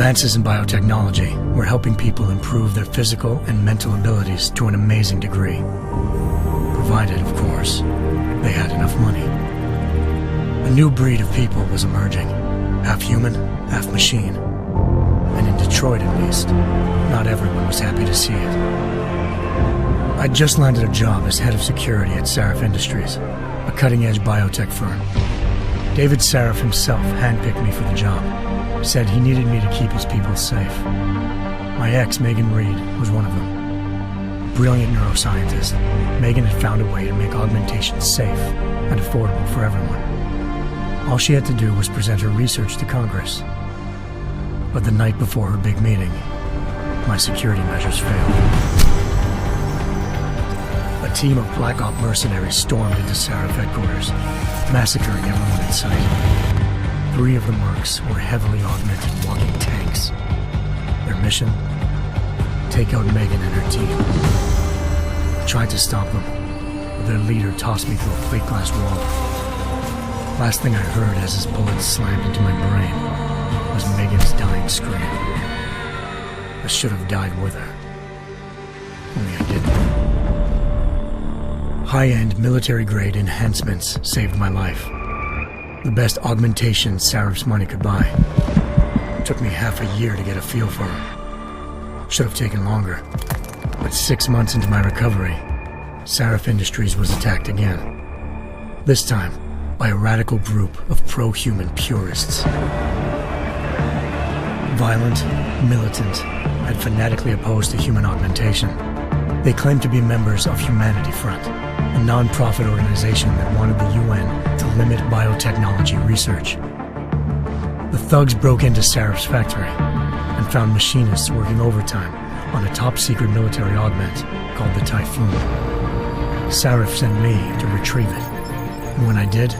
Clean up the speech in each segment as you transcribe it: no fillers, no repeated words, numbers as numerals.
Advances in biotechnology were helping people improve their physical and mental abilities to an amazing degree. Provided, of course, they had enough money. A new breed of people was emerging, half human, half machine. And in Detroit at least, not everyone was happy to see it. I'd just landed a job as head of security at SARIF Industries, a cutting-edge biotech firm. David SARIF himself handpicked me for the job, said he needed me to keep his people safe. My ex, Megan Reed, was one of them. Brilliant neuroscientist, Megan had found a way to make augmentation safe and affordable for everyone. All she had to do was present her research to Congress. But the night before her big meeting, my security measures failed. A team of Black Op mercenaries stormed into SARIF headquarters, massacring everyone in sight. 3 of the mercs were heavily augmented walking tanks. Their mission? Take out Megan and her team. I tried to stop them, but their leader tossed me through a plate glass wall. Last thing I heard as his bullets slammed into my brain was Megan's dying scream. I should have died with her. Only I didn't. High-end military-grade enhancements saved my life. The best augmentation SARIF's money could buy. It took me half a year to get a feel for them. Should have taken longer. But 6 months into my recovery, SARIF Industries was attacked again. This time, by a radical group of pro-human purists. Violent, militant, and fanatically opposed to human augmentation. They claimed to be members of Humanity Front, a non-profit organization that wanted the UN to limit biotechnology research. The thugs broke into SARIF's factory and found machinists working overtime on a top-secret military augment called the Typhoon. SARIF sent me to retrieve it, and when I did,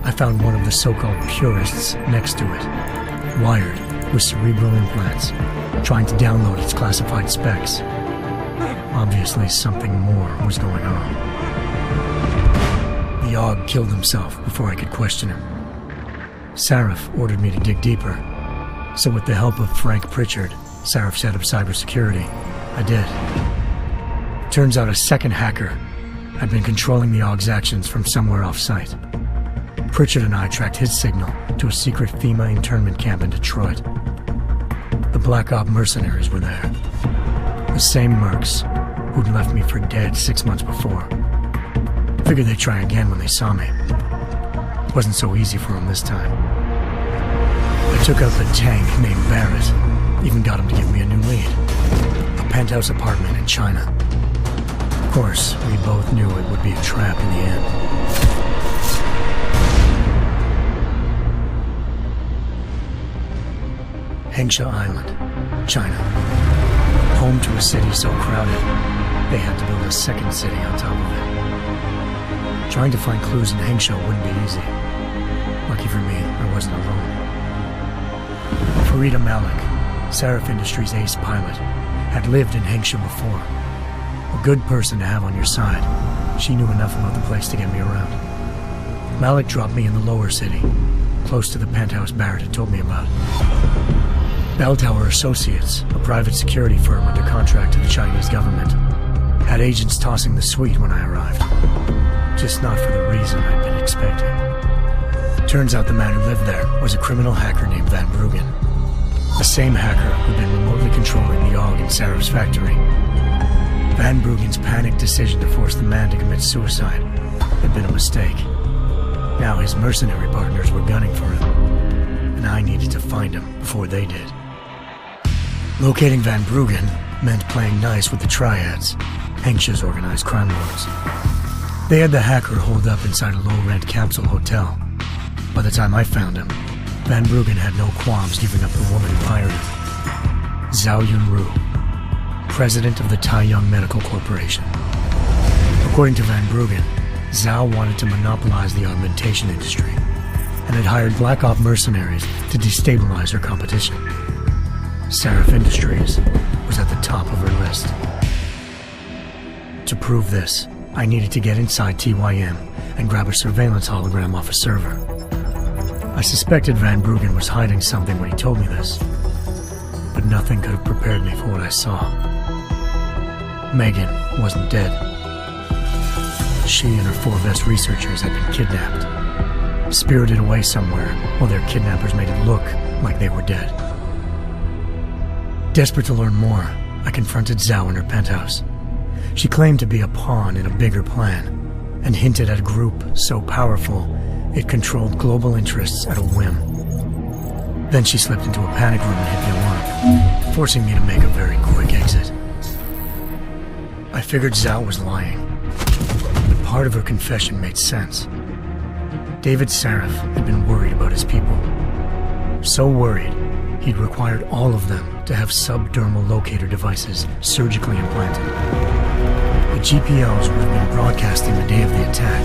I found one of the so-called purists next to it, wired with cerebral implants, trying to download its classified specs. Obviously, something more was going on. The AUG killed himself before I could question him. SARIF ordered me to dig deeper, so with the help of Frank Pritchard, SARIF's head of cybersecurity, I did. Turns out a second hacker had been controlling the AUG's actions from somewhere off-site. Pritchard and I tracked his signal to a secret FEMA internment camp in Detroit. The Black Op mercenaries were there. The same mercs who'd left me for dead 6 months before. Figured they'd try again when they saw me. Wasn't so easy for them this time. I took out the tank named Barrett, even got him to give me a new lead. A penthouse apartment in China. Of course, we both knew it would be a trap in the end. Hengsha Island, China. Home to a city so crowded, they had to build a second city on top of it. Trying to find clues in Hengsha wouldn't be easy. Lucky for me, I wasn't alone. Farida Malik, SARIF Industries' ace pilot, had lived in Hengsha before. A good person to have on your side. She knew enough about the place to get me around. Malik dropped me in the lower city, close to the penthouse Barrett had told me about. Bell Tower Associates, a private security firm under contract to the Chinese government, had agents tossing the suite when I arrived. Just not for the reason I'd been expecting. Turns out the man who lived there was a criminal hacker named Van Bruggen. The same hacker who'd been remotely controlling the AUG in SARIF's factory. Van Bruggen's panicked decision to force the man to commit suicide had been a mistake. Now his mercenary partners were gunning for him, and I needed to find him before they did. Locating Van Bruggen meant playing nice with the triads, Hengsha's organized crime lords. They had the hacker holed up inside a low-rent capsule hotel. By the time I found him, Van Bruggen had no qualms giving up the woman who hired him. Zhao Yunru, president of the Taiyang Medical Corporation. According to Van Bruggen, Zhao wanted to monopolize the augmentation industry and had hired Black Op mercenaries to destabilize her competition. SARIF Industries was at the top of her list. To prove this, I needed to get inside TYM and grab a surveillance hologram off a server. I suspected Van Bruggen was hiding something when he told me this. nothing could have prepared me for what I saw. Megan wasn't dead. She and her 4 best researchers had been kidnapped, spirited away somewhere while their kidnappers made it look like they were dead. Desperate to learn more, I confronted Zhao in her penthouse. She claimed to be a pawn in a bigger plan, and hinted at a group so powerful it controlled global interests at a whim. Then she slipped into a panic room and hit the alarm, forcing me to make a very quick exit. I figured Zhao was lying, but part of her confession made sense. David SARIF had been worried about his people. So worried, he'd required all of them to have subdermal locator devices surgically implanted. The GPOs would have been broadcasting the day of the attack.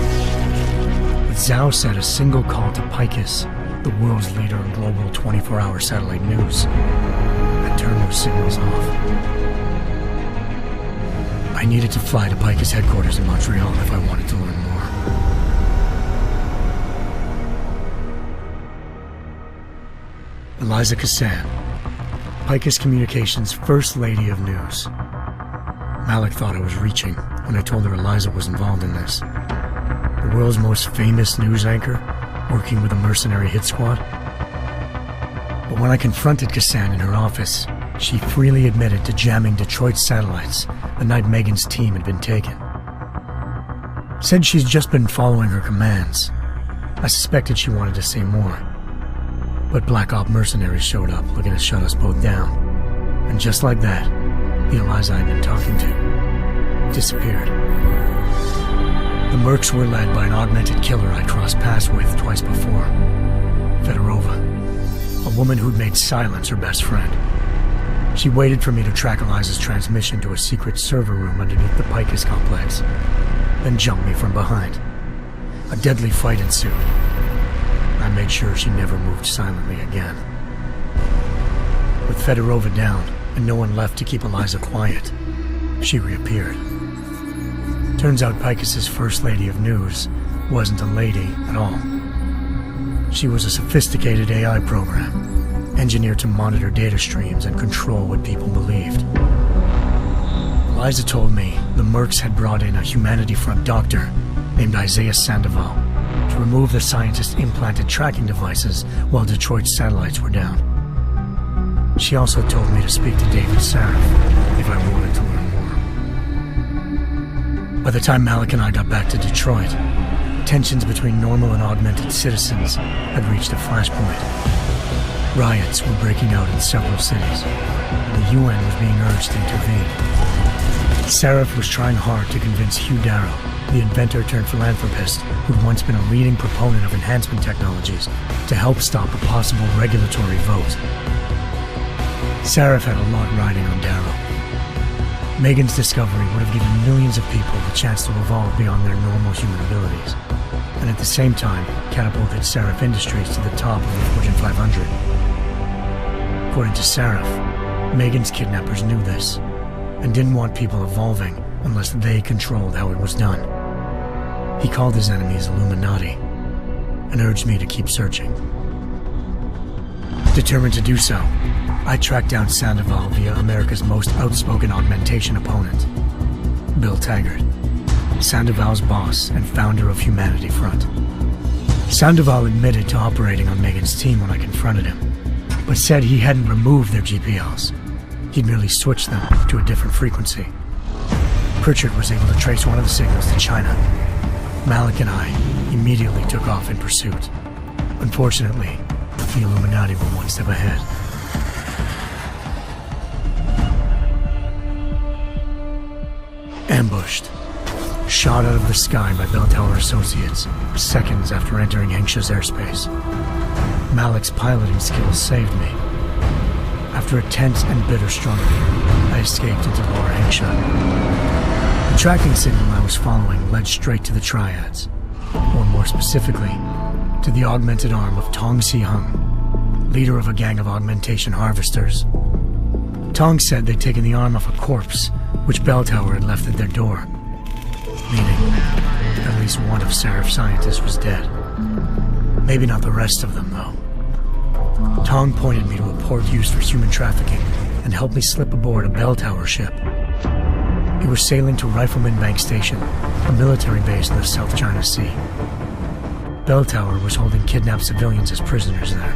But Zhao said a single call to Picus, the world's leader in global 24-hour satellite news, had turned those signals off. I needed to fly to Picus headquarters in Montreal if I wanted to learn more. Eliza Cassan, Picus Communications' First Lady of News. Malik thought I was reaching when I told her Eliza was involved in this. The world's most famous news anchor, working with a mercenary hit squad. But when I confronted Cassan in her office, she freely admitted to jamming Detroit's satellites the night Megan's team had been taken. Said she's just been following her commands. I suspected she wanted to say more. But Black Op mercenaries showed up looking to shut us both down. And just like that, the Eliza I'd been talking to disappeared. The mercs were led by an augmented killer I crossed paths with twice before, Fedorova, a woman who'd made silence her best friend. She waited for me to track Eliza's transmission to a secret server room underneath the Picus complex, then jumped me from behind. A deadly fight ensued. I made sure she never moved silently again. With Fedorova down and no one left to keep Eliza quiet, she reappeared. Turns out Picus's First Lady of News wasn't a lady at all. She was a sophisticated AI program, engineered to monitor data streams and control what people believed. Eliza told me the mercs had brought in a Humanity Front doctor named Isaiah Sandoval to remove the scientist's implanted tracking devices while Detroit's satellites were down. She also told me to speak to David SARIF if I wanted to learn more. By the time Malik and I got back to Detroit, tensions between normal and augmented citizens had reached a flashpoint. Riots were breaking out in several cities, and the UN was being urged to intervene. SARIF was trying hard to convince Hugh Darrow, the inventor turned philanthropist who'd once been a leading proponent of enhancement technologies, to help stop a possible regulatory vote. SARIF had a lot riding on Darrow. Megan's discovery would have given millions of people the chance to evolve beyond their normal human abilities, and at the same time catapulted SARIF Industries to the top of the Fortune 500. According to SARIF, Megan's kidnappers knew this, and didn't want people evolving unless they controlled how it was done. He called his enemies Illuminati, and urged me to keep searching. Determined to do so, I tracked down Sandoval via America's most outspoken augmentation opponent, Bill Taggart, Sandoval's boss and founder of Humanity Front. Sandoval admitted to operating on Megan's team when I confronted him, but said he hadn't removed their GPLs. He'd merely switched them to a different frequency. Pritchard was able to trace one of the signals to China. Malik and I immediately took off in pursuit. Unfortunately, the Illuminati were one step ahead. Ambushed. Shot out of the sky by Bell Tower Associates, seconds after entering Hengsha's airspace. Malik's piloting skills saved me. After a tense and bitter struggle, I escaped into Lower Hengsha. The tracking signal I was following led straight to the Triads, or more specifically, to the augmented arm of Tong Si-hung, leader of a gang of augmentation harvesters. Tong said they'd taken the arm off a corpse, which Bell Tower had left at their door, meaning at least one of SARIF's scientists was dead. Maybe not the rest of them, though. Tong pointed me to a port used for human trafficking and helped me slip aboard a bell tower ship. It was sailing to Rifleman Bank Station, a military base in the South China Sea. Bell Tower was holding kidnapped civilians as prisoners there,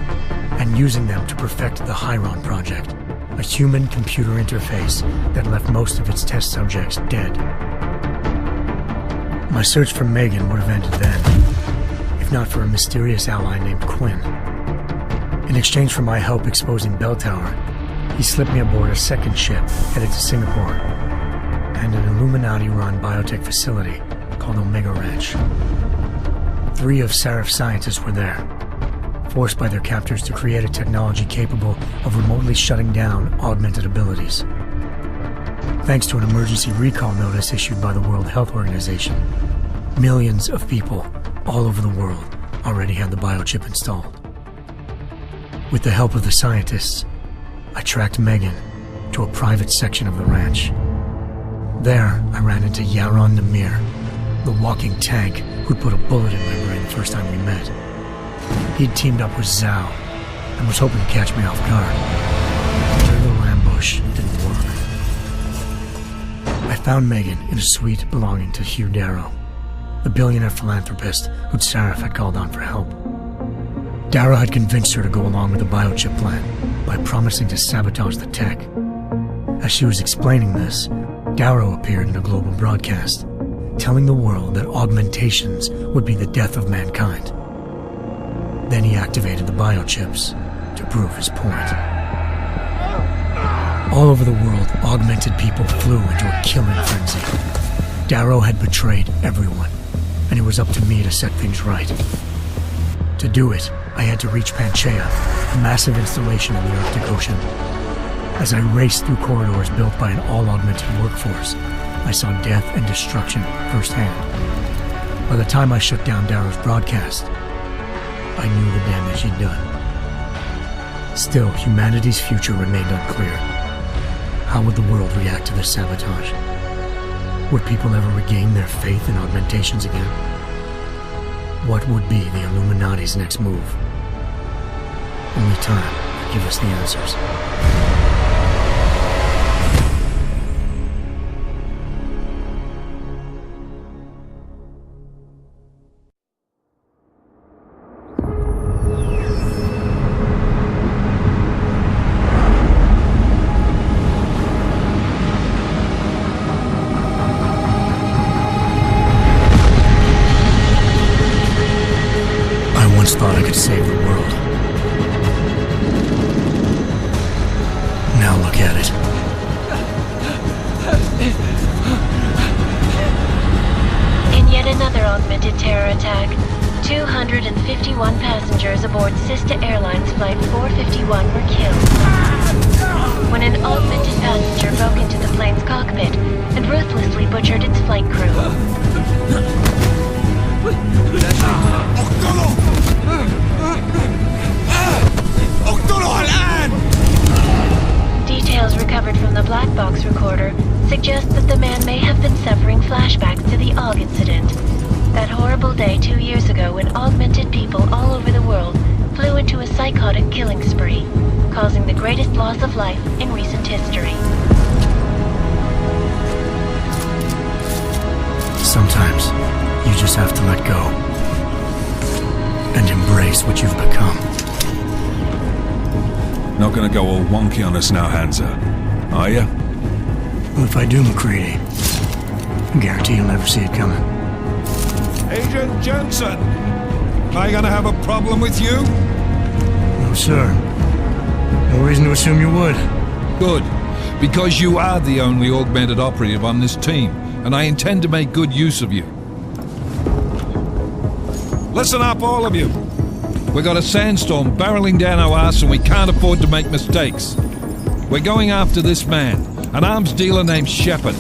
and using them to perfect the Chiron project, a human-computer interface that left most of its test subjects dead. My search for Megan would have ended then, if not for a mysterious ally named Quinn. In exchange for my help exposing Bell Tower, he slipped me aboard a second ship headed to Singapore, and an Illuminati-run biotech facility called Omega Ranch. 3 of SARIF's scientists were there, forced by their captors to create a technology capable of remotely shutting down augmented abilities. Thanks to an emergency recall notice issued by the World Health Organization, millions of people all over the world already had the biochip installed. With the help of the scientists, I tracked Megan to a private section of the ranch. There, I ran into Yaron Namir, the walking tank who'd put a bullet in my brain the first time we met. He'd teamed up with Zhao and was hoping to catch me off guard. Their little ambush didn't work. I found Megan in a suite belonging to Hugh Darrow, the billionaire philanthropist who'd SARIF had called on for help. Darrow had convinced her to go along with the biochip plan by promising to sabotage the tech. As she was explaining this, Darrow appeared in a global broadcast, telling the world that augmentations would be the death of mankind. Then he activated the biochips to prove his point. All over the world, augmented people flew into a killing frenzy. Darrow had betrayed everyone, and it was up to me to set things right. To do it, I had to reach Panchaea, a massive installation in the Arctic Ocean. As I raced through corridors built by an all-augmented workforce, I saw death and destruction firsthand. By the time I shut down Darrow's broadcast, I knew the damage he'd done. Still, humanity's future remained unclear. How would the world react to this sabotage? Would people ever regain their faith in augmentations again? What would be the Illuminati's next move? Only time could give us the answers. Thought I could save the world. Now look at it. In yet another augmented terror attack, 251 passengers aboard Sister Airlines Flight 451 were killed. When an augmented passenger broke into the plane's cockpit and ruthlessly butchered its flight crew. Details recovered from the black box recorder suggest that the man may have been suffering flashbacks to the AUG incident. That horrible day 2 years ago when augmented people all over the world flew into a psychotic killing spree, causing the greatest loss of life in recent history. Sometimes you just have to let go and embrace what you've become. Not gonna go all wonky on us now, Hansa, are you? Well, if I do, McCready, I guarantee you'll never see it coming. Agent Jensen, am I gonna have a problem with you? No, sir. No reason to assume you would. Good, because you are the only augmented operative on this team, and I intend to make good use of you. Listen up, all of you. We've got a sandstorm barreling down our arse and we can't afford to make mistakes. We're going after this man, an arms dealer named Sheppard.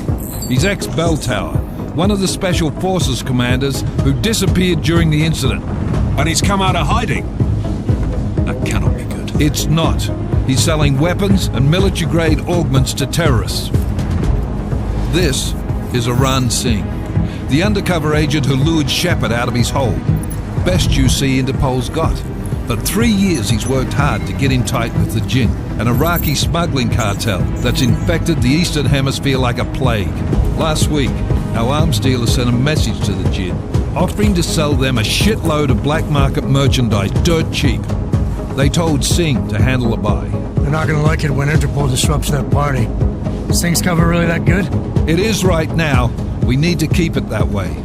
He's ex-Bell Tower, one of the Special Forces commanders who disappeared during the incident. And he's come out of hiding. That cannot be good. It's not. He's selling weapons and military-grade augments to terrorists. This is Aran Singh, the undercover agent who lured Sheppard out of his hole. Best you see Interpol's got. For 3 years he's worked hard to get in tight with the Jinn, an Iraqi smuggling cartel that's infected the Eastern Hemisphere like a plague. Last week, our arms dealer sent a message to the Jinn, offering to sell them a shitload of black market merchandise dirt cheap. They told Singh to handle the buy. They're not gonna like it when Interpol disrupts that party. Singh's cover really that good? It is right now. We need to keep it that way.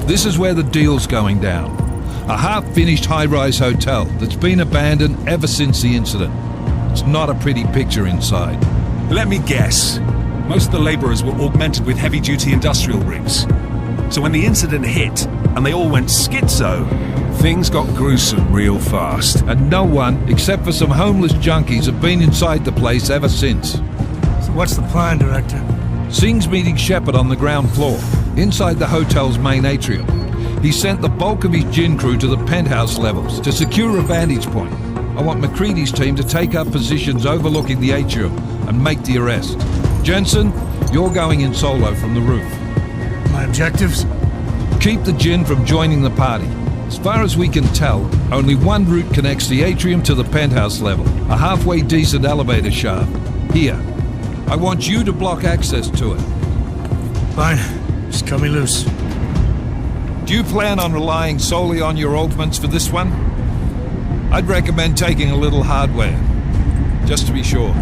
This is where the deal's going down. A half-finished high-rise hotel that's been abandoned ever since the incident. It's not a pretty picture inside. Let me guess. Most of the labourers were augmented with heavy-duty industrial rigs. So when the incident hit, and they all went schizo, things got gruesome real fast. And no one, except for some homeless junkies, have been inside the place ever since. So what's the plan, Director? Singh's meeting Shepherd on the ground floor, inside the hotel's main atrium. He sent the bulk of his Jinn crew to the penthouse levels to secure a vantage point. I want McCready's team to take up positions overlooking the atrium and make the arrest. Jensen, you're going in solo from the roof. My objectives? Keep the Jinn from joining the party. As far as we can tell, only one route connects the atrium to the penthouse level, a halfway decent elevator shaft. Here. I want you to block access to it. Fine. Just cut me loose. Do you plan on relying solely on your augments for this one? I'd recommend taking a little hardware, just to be sure.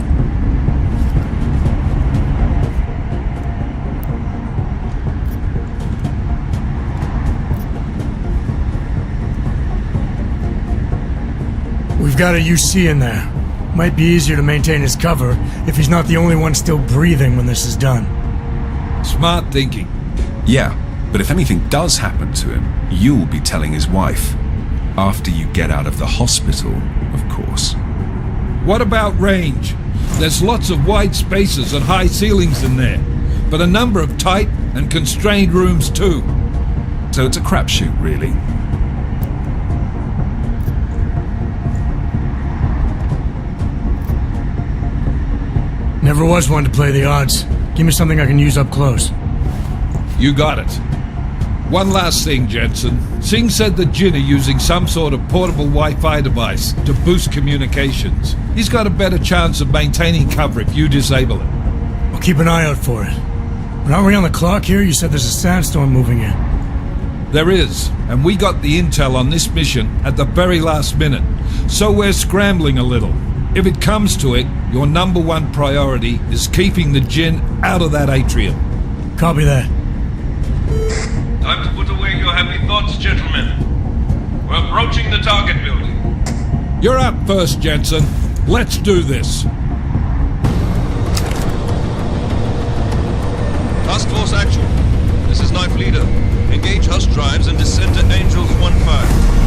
We've got a UC in there. Might be easier to maintain his cover if he's not the only one still breathing when this is done. Smart thinking. Yeah, but if anything does happen to him, you'll be telling his wife. After you get out of the hospital, of course. What about range? There's lots of wide spaces and high ceilings in there, but a number of tight and constrained rooms too. So it's a crapshoot, really. Never was one to play the odds. Give me something I can use up close. You got it. One last thing, Jensen. Singh said the Jinn are using some sort of portable Wi-Fi device to boost communications. He's got a better chance of maintaining cover if you disable it. I'll keep an eye out for it. But aren't we on the clock here? You said there's a sandstorm moving in. There is, and we got the intel on this mission at the very last minute, so we're scrambling a little. If it comes to it, your number one priority is keeping the Jinn out of that atrium. Copy that. Time to put away your happy thoughts, gentlemen. We're approaching the target building. You're up first, Jensen. Let's do this. Task Force Action. This is Knife Leader. Engage Hush drives and descend to Angels 1-5.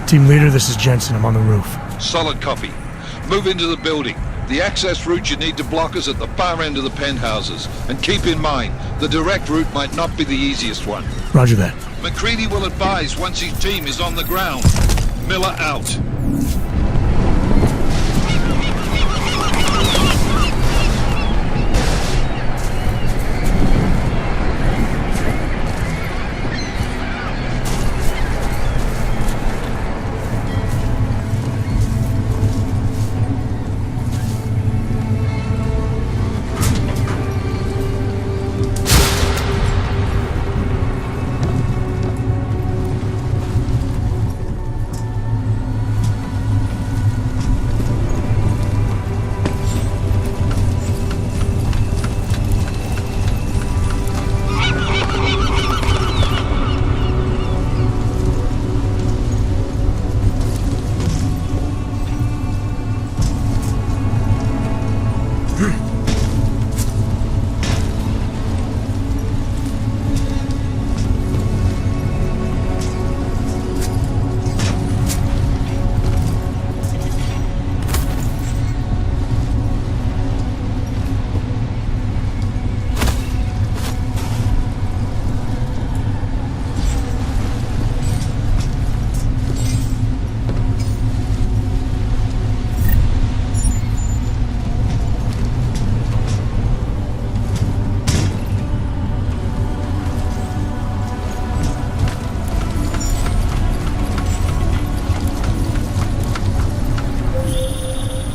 Team leader, this is Jensen. I'm on the roof. Solid copy. Move into the building. The access route you need to block is at the far end of the penthouses. And keep in mind, the direct route might not be the easiest one. Roger that. McCready will advise once his team is on the ground. Miller out.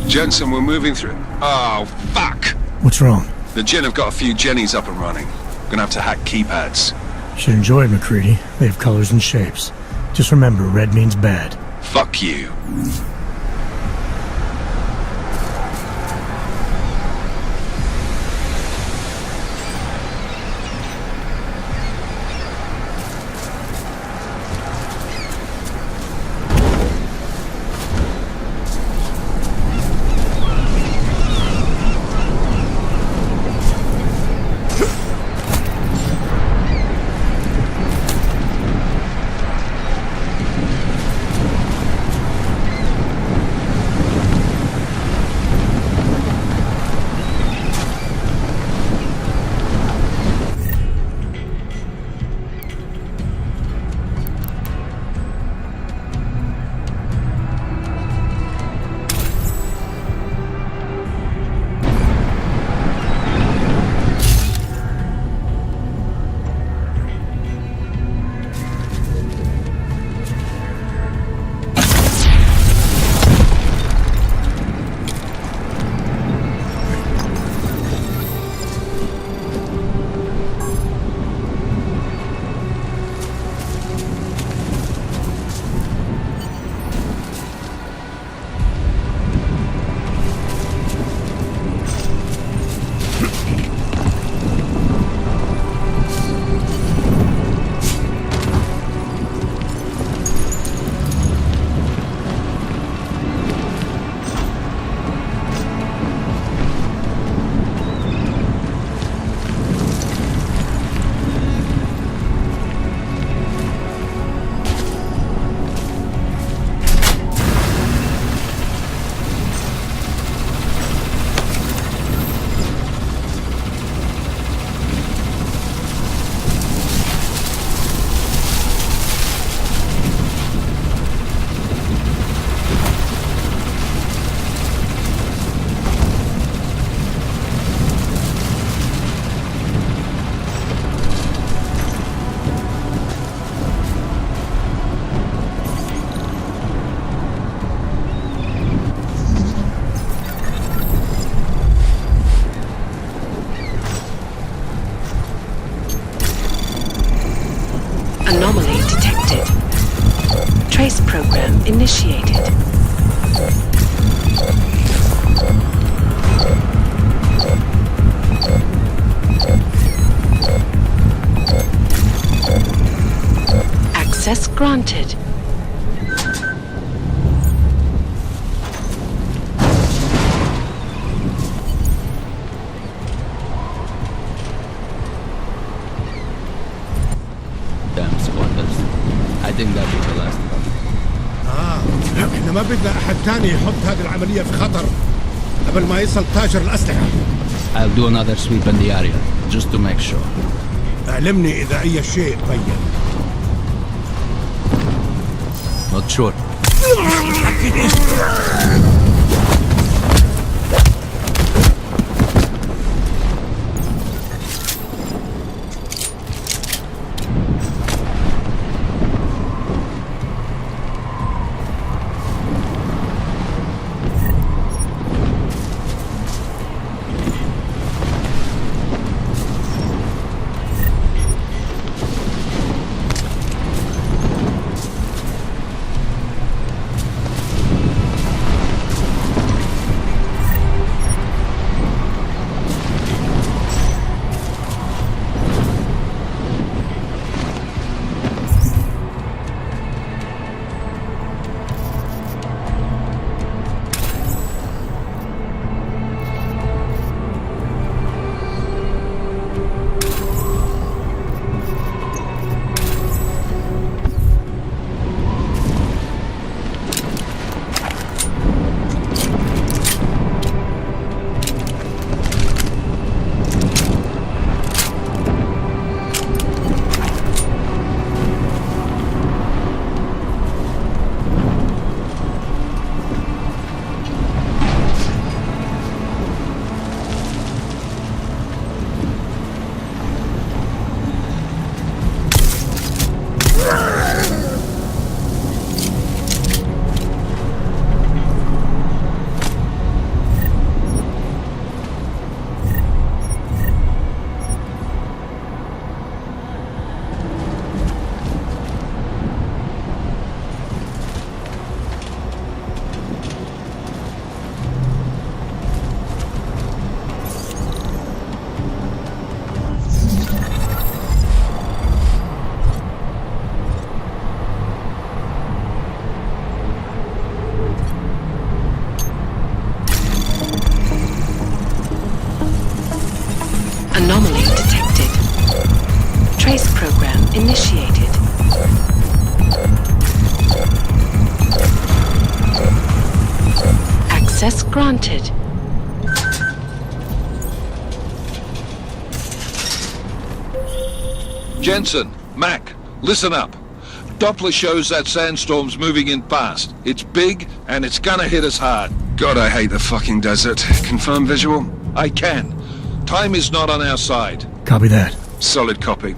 Jensen, we're moving through. Oh, fuck! What's wrong? The Gen have got a few Jennies up and running. Gonna have to hack keypads. Should enjoy it, McCready. They have colors and shapes. Just remember, red means bad. Fuck you. Anomaly detected. Trace program initiated. Access granted. Damn squatters. I think that was the last one. احنا ما بدنا احد تاني يحط هذه العملية في خطر قبل ما يصل تاجر الأسلحة. I'll do another sweep in the area, just to make sure. اعلمني إذا أي شيء بين. Not sure. Access granted. Jensen, Mac, listen up. Doppler shows that sandstorm's moving in fast. It's big, and it's gonna hit us hard. God, I hate the fucking desert. Confirm visual? I can. Time is not on our side. Copy that. Solid copy.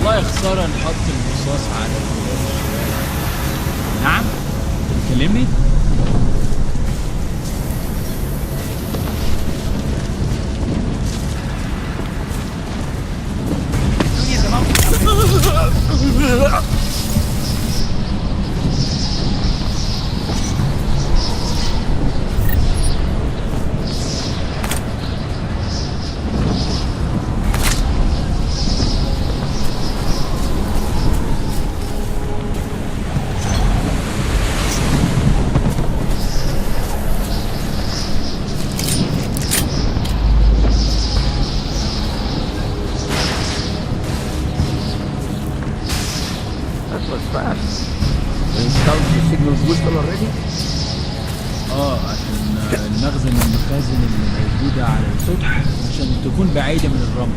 والله خسارة نحط الرصاص على الشمال. نعم؟ تكلمني؟ عشان نخزن المخازن اللي موجودة على السطح عشان تكون بعيدة من الرمل.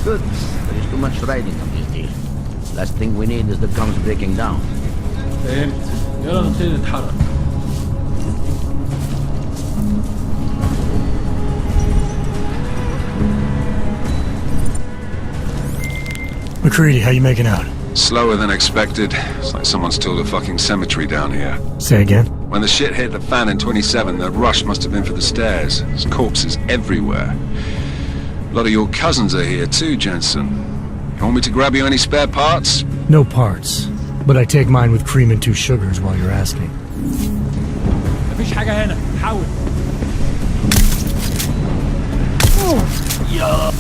Good. There is too much riding on this deal. Last thing we need is the comms breaking down. فهمت. يلا نبتدي نتحرك. McCready, how you making out? Slower than expected. It's like someone's tilled a fucking cemetery down here. Say again? When the shit hit the fan in 27, the rush must have been for the stairs. There's corpses everywhere. A lot of your cousins are here too, Jensen. You want me to grab you any spare parts? No parts. But I take mine with cream and 2 sugars while you're asking. مفيش حاجة هنا. حاول. يا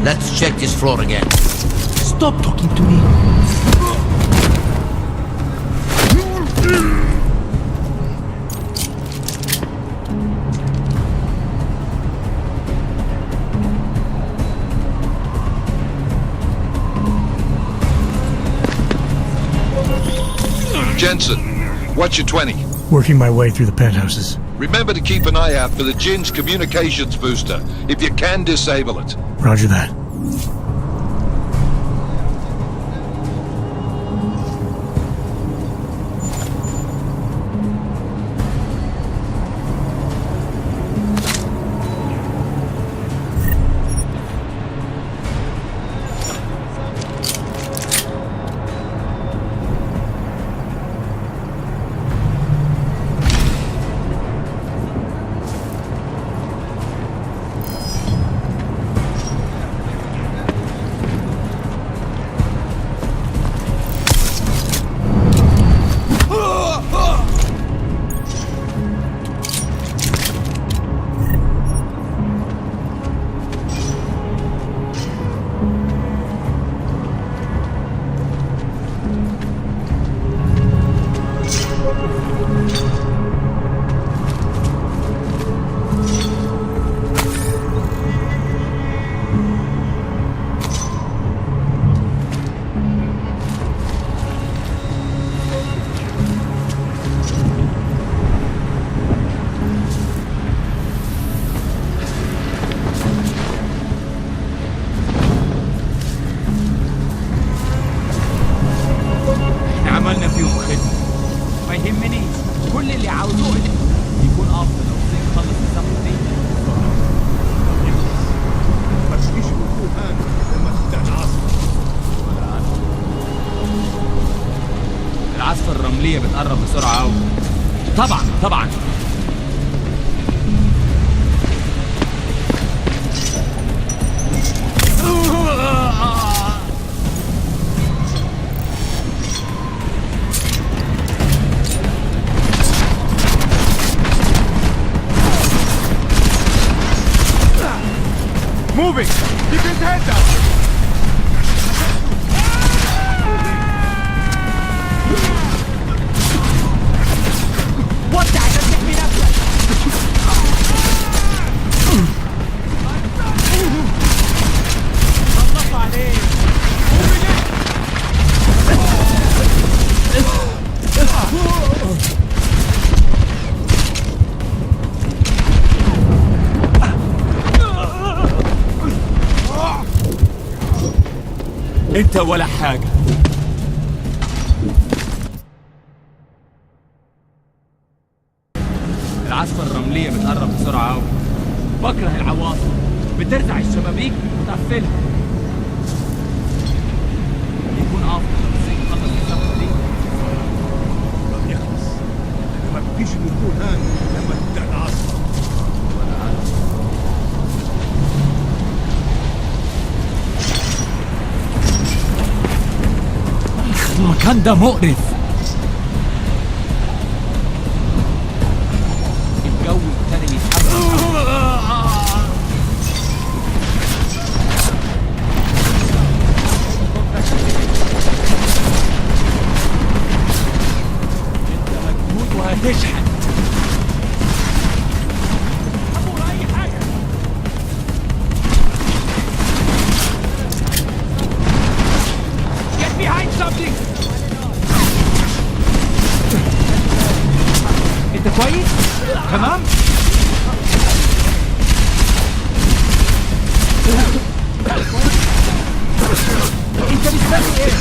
Let's check this floor again. Stop talking to me. Jensen, what's your 20? Working my way through the penthouses. Remember to keep an eye out for the Jin's communications booster. If you can, disable it. Roger that. بتقرب بسرعة أوي. طبعا Moving! Keep his head down! وسع عشان تحمي نفسك. خلص عليك. انت ولا حاجة. العاصفة الرملية بتقرب بسرعة أوي. بكره العواصف، بترزع الشبابيك وتقفلها. يكون أفضل لو السجن خلص الصفقة دي. ما يخلص. ما بقيش نكون هان لما تبدأ العاصفة. المكان ده مقرف. الجو ابتدى يتحرك. انت مجنون وهتشحن. أقول أي حاجة. Get behind something. انت كويس؟ تمام؟ انت مستني ايه؟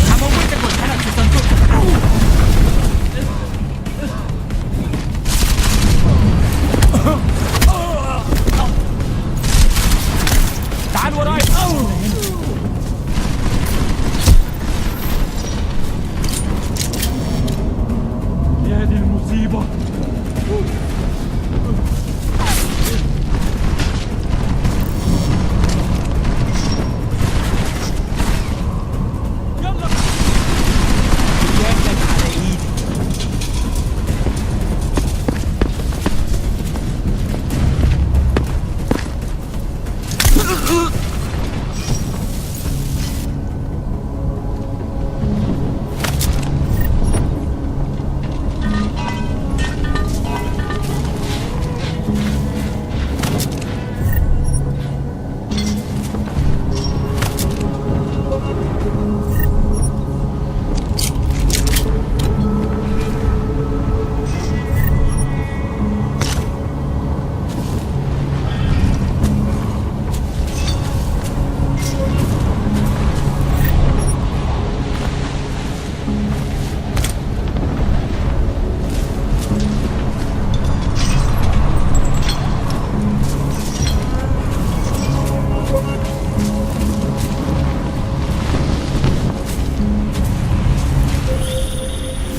هموتك واتحرك في صندوق. تعال وراي. يا دي المصيبة. يلا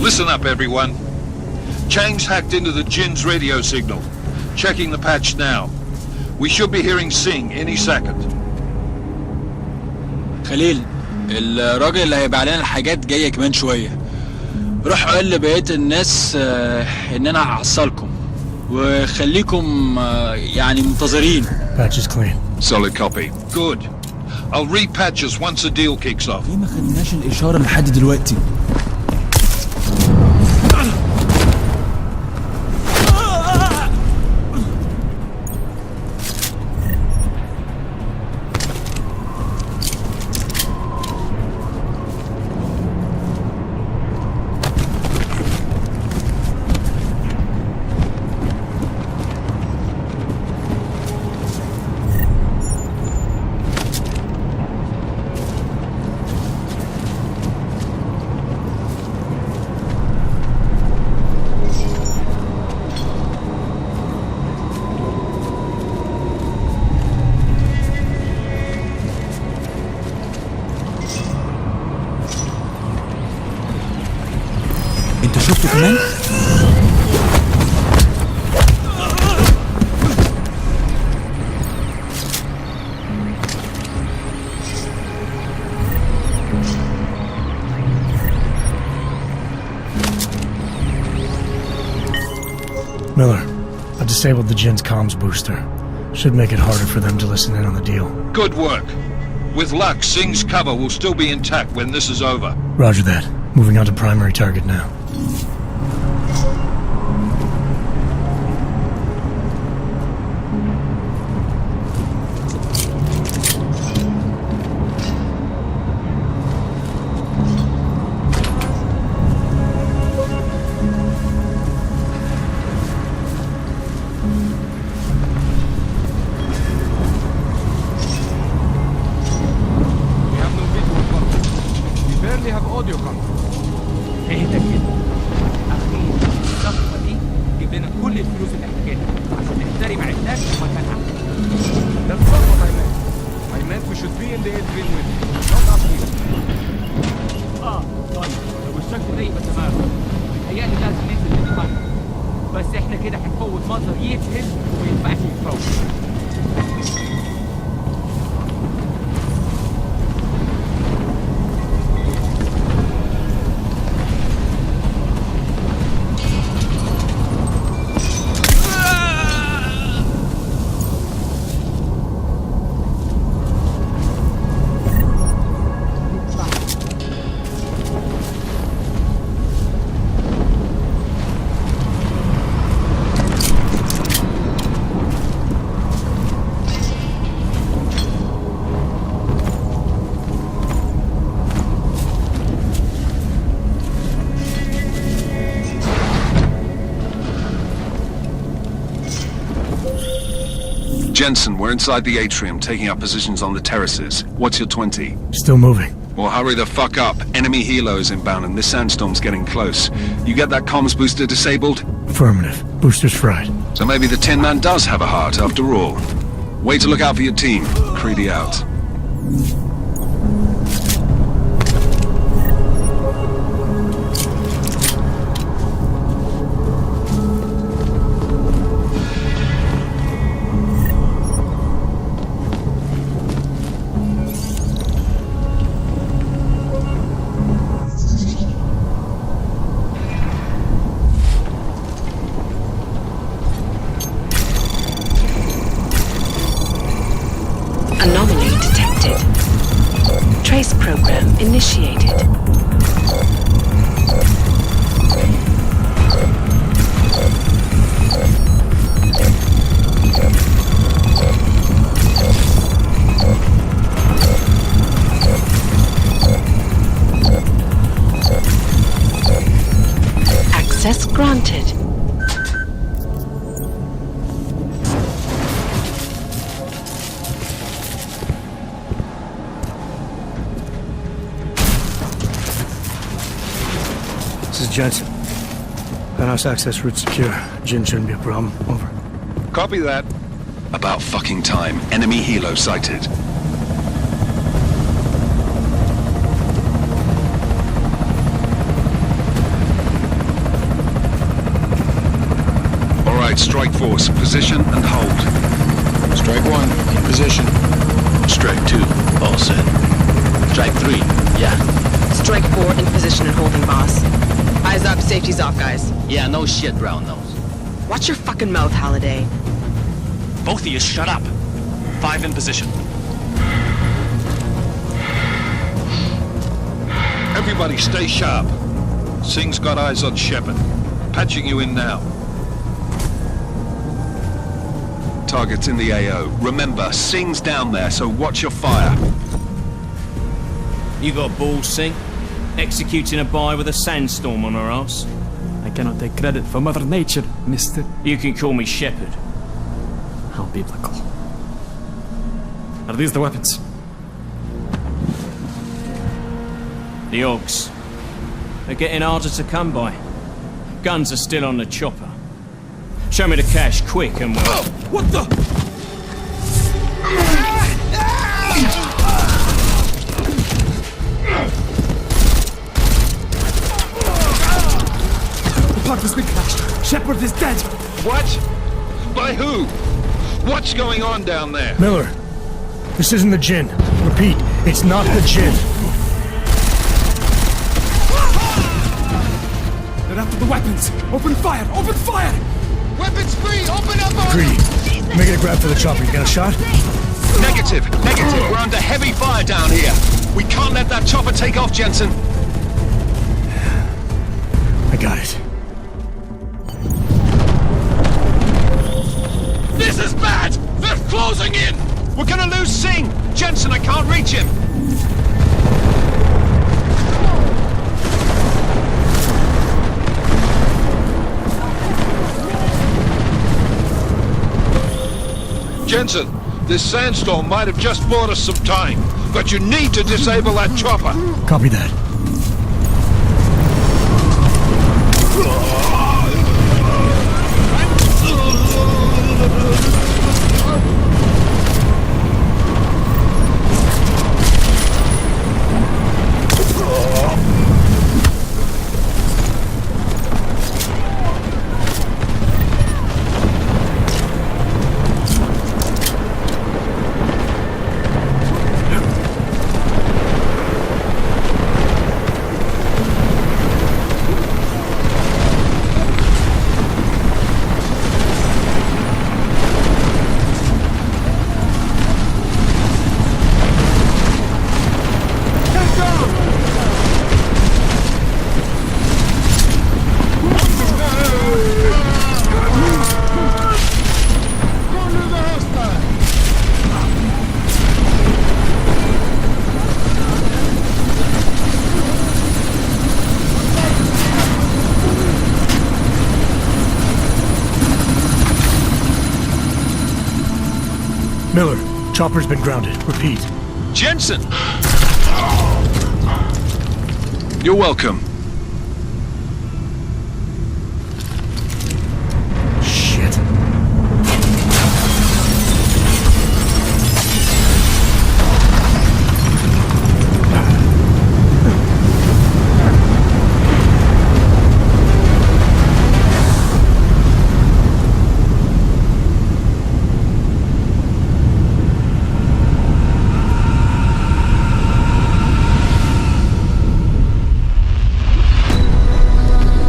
Listen up, everyone. Chang's hacked into the Jin's radio signal. Checking the patch now. We should be hearing Singh any second. خليل، الراجل اللي هيبقى علينا الحاجات جاية كمان شوية. روح قول لبقية الناس ان انا هحصلكم وخليكم يعني منتظرين. Patch is clean. Solid copy. Good. I'll repatch us once the deal kicks off. ليه ما خدناش الإشارة لحد دلوقتي؟ انت شفته كمان؟ Miller, I disabled the Jin's comms booster. Should make it harder for them to listen in on the deal. Good work. With luck, Singh's cover will still be intact when this is over. Roger that. Moving on to primary target now. Jensen, we're inside the atrium, taking up positions on the terraces. What's your 20? Still moving. Well, hurry the fuck up. Enemy helos inbound and this sandstorm's getting close. You get that comms booster disabled? Affirmative. Booster's fried. So maybe the Tin Man does have a heart after all. Way to look out for your team. Creedy out. program initiated. Access granted. This is Jensen. Penthouse access route secure. Jin shouldn't be a problem. Over. Copy that. About fucking time. Enemy helo sighted. All right, strike force. Position and hold. Strike 1, in position. Strike 2, all set. Strike 3, yeah. Strike 4 in position and holding, boss. Eyes up, safety's off, guys. Yeah, no shit, brown nose. Watch your fucking mouth, Halliday. Both of you shut up. 5 in position. Everybody stay sharp. Singh's got eyes on Shepherd. Patching you in now. Target's in the AO. Remember, Singh's down there, so watch your fire. You got balls, Singh? Executing a buy with a sandstorm on her ass? I cannot take credit for Mother Nature, mister. You can call me Shepherd. How biblical. Are these the weapons? The AUGS. They're getting harder to come by. Guns are still on the chopper. Show me the cash, quick, and we'll... Oh, what the? The plug has been crashed. Shepherd is dead. What? By who? What's going on down there? Miller, this isn't the Jin. Repeat, it's not the Jin. They're after the weapons. Open fire! Open fire! Weapons free! Open up! Greedy. Making a grab for the chopper. You got a shot? Negative. We're under heavy fire down here. We can't let that chopper take off, Jensen. I got it. This is bad! They're closing in! We're gonna lose Singh! Jensen, I can't reach him! Jensen, this sandstorm might have just bought us some time, but you need to disable that chopper. Copy that. Miller, chopper's been grounded. Repeat. Jensen! You're welcome. Shit.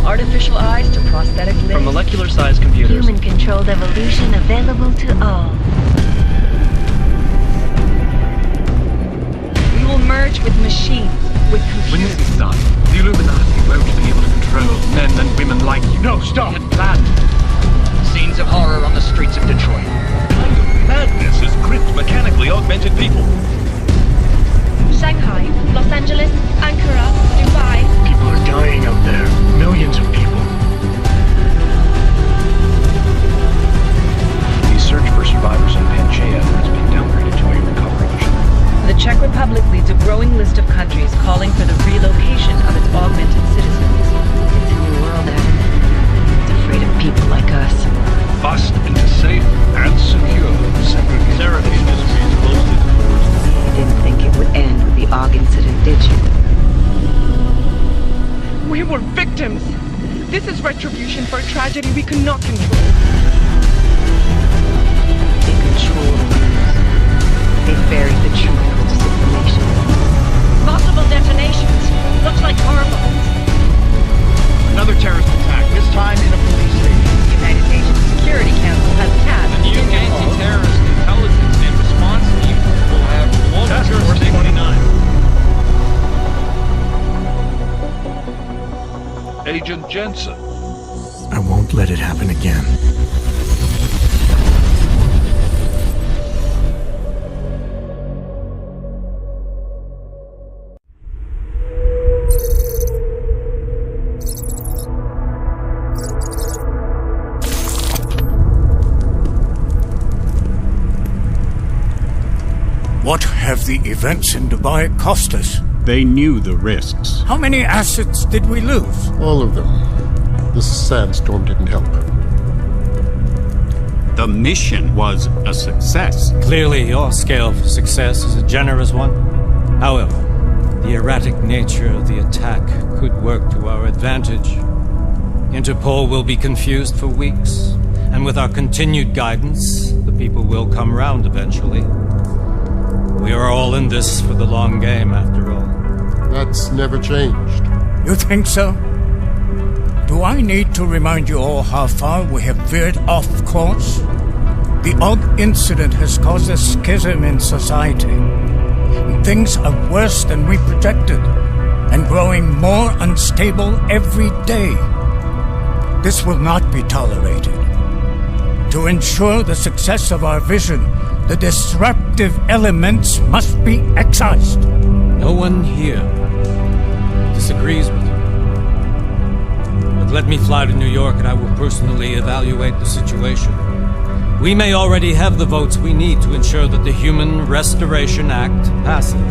Artificial eyes to prosthetic limbs. From molecular-sized computers. Human-controlled evolution available to all. We will merge with machine. Thank you. No, stop. Plan. Scenes of horror on the streets of Detroit. Kind of madness has gripped mechanically augmented people. Shanghai, Los Angeles, Ankara, Dubai. People are dying out there. Millions of people. The search for survivors in Pangaea has been downgraded to a recovery mission. The Czech Republic leads a growing list of countries calling for the relocation of its augmented citizens. It's a new world, Adam. It's afraid of people like us. Bust into safe and secure segregation. SARIF Industries closed its doors. You didn't think it would end with the AUG incident, did you? We were victims. This is retribution for a tragedy we could not control. They control the news. They buried the truth with disinformation. Possible detonations. Looks like hormones. Another terrorist attack, this time in a police station. The United Nations Security Council has tasked The new anti-terrorist intelligence and response team will have global Task Force jurisdiction. 29. Agent Jensen. I won't let it happen again. What have the events in Dubai cost us? They knew the risks. How many assets did we lose? All of them. This sandstorm didn't help. The mission was a success. Clearly, your scale of success is a generous one. However, the erratic nature of the attack could work to our advantage. Interpol will be confused for weeks, and with our continued guidance, the people will come round eventually. We are all in this for the long game, after all. That's never changed. You think so? Do I need to remind you all how far we have veered off course? The AUG incident has caused a schism in society. And things are worse than we projected, and growing more unstable every day. This will not be tolerated. To ensure the success of our vision, the disruptive elements must be excised. No one here disagrees with you. But let me fly to New York and I will personally evaluate the situation. We may already have the votes we need to ensure that the Human Restoration Act passes.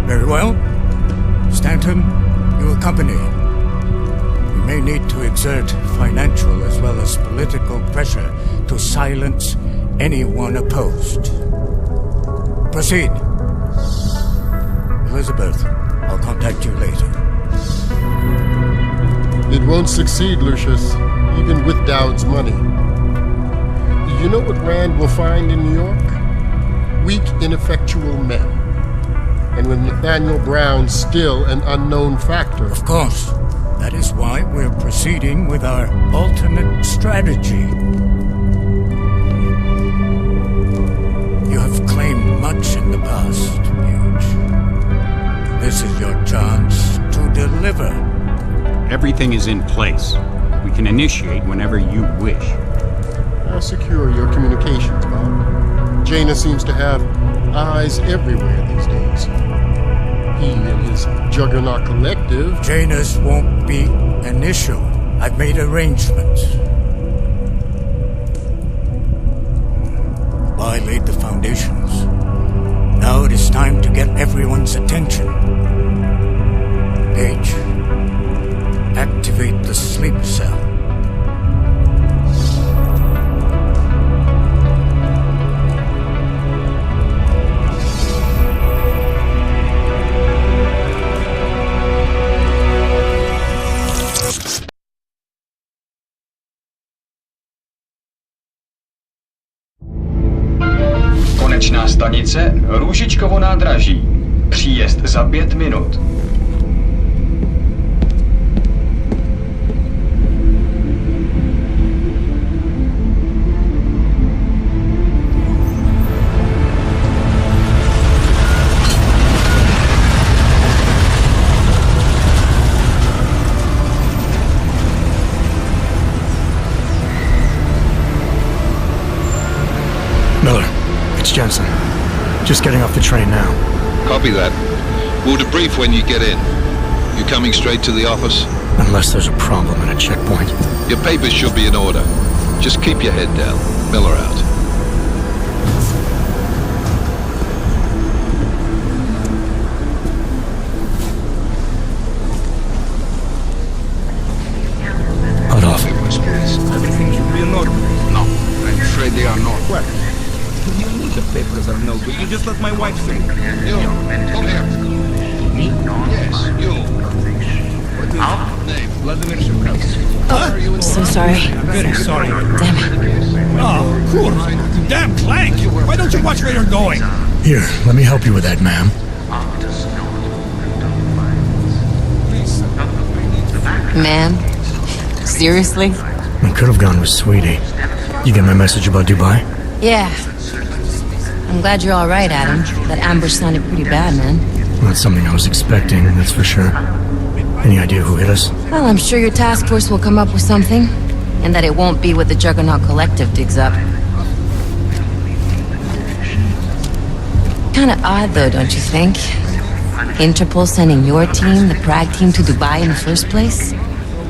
Very well. Stanton, you accompany. We may need to exert financial as well as political pressure to silence anyone opposed. Proceed. Elizabeth, I'll contact you later. It won't succeed, Lucius, even with Dowd's money. You know what Rand will find in New York? Weak, ineffectual men. And with Nathaniel Brown still an unknown factor. Of course. That is why we're proceeding with our alternate strategy. You have claimed much in the past, Paige. This is your chance to deliver. Everything is in place. We can initiate whenever you wish. I'll secure your communications, Bob. Jaina seems to have eyes everywhere these days. He and his Juggernaut Collective... Jaina's won't be an issue. I've made arrangements. I laid the foundations. Now it is time to get everyone's attention. Paige, activate the sleep cell. Konečná stanice Růžičkovo nádraží. Příjezd za 5 minut. It's Jensen. Just getting off the train now. Copy that. We'll debrief when you get in. You coming straight to the office? Unless there's a problem at a checkpoint. Your papers should be in order. Just keep your head down. Miller out. Hot off. Everything should be in order. No, I'm afraid they are not. What? The papers are no good. You just let my wife say. You, come here. Yes, you. What is your name? Vladimir Shevkov. Oh, so sorry. Very sorry. Damn it. Oh, cool. Damn clank! Why don't you watch where you're going? Here, let me help you with that, ma'am. Ma'am? Seriously? I could have gone with Sweetie. You get my message about Dubai? Yeah. I'm glad you're all right, Adam. That ambush sounded pretty bad, man. Not something I was expecting, that's for sure. Any idea who hit us? Well, I'm sure your task force will come up with something. And that it won't be what the Juggernaut Collective digs up. Kinda odd, though, don't you think? Interpol sending your team, the Prague team, to Dubai in the first place?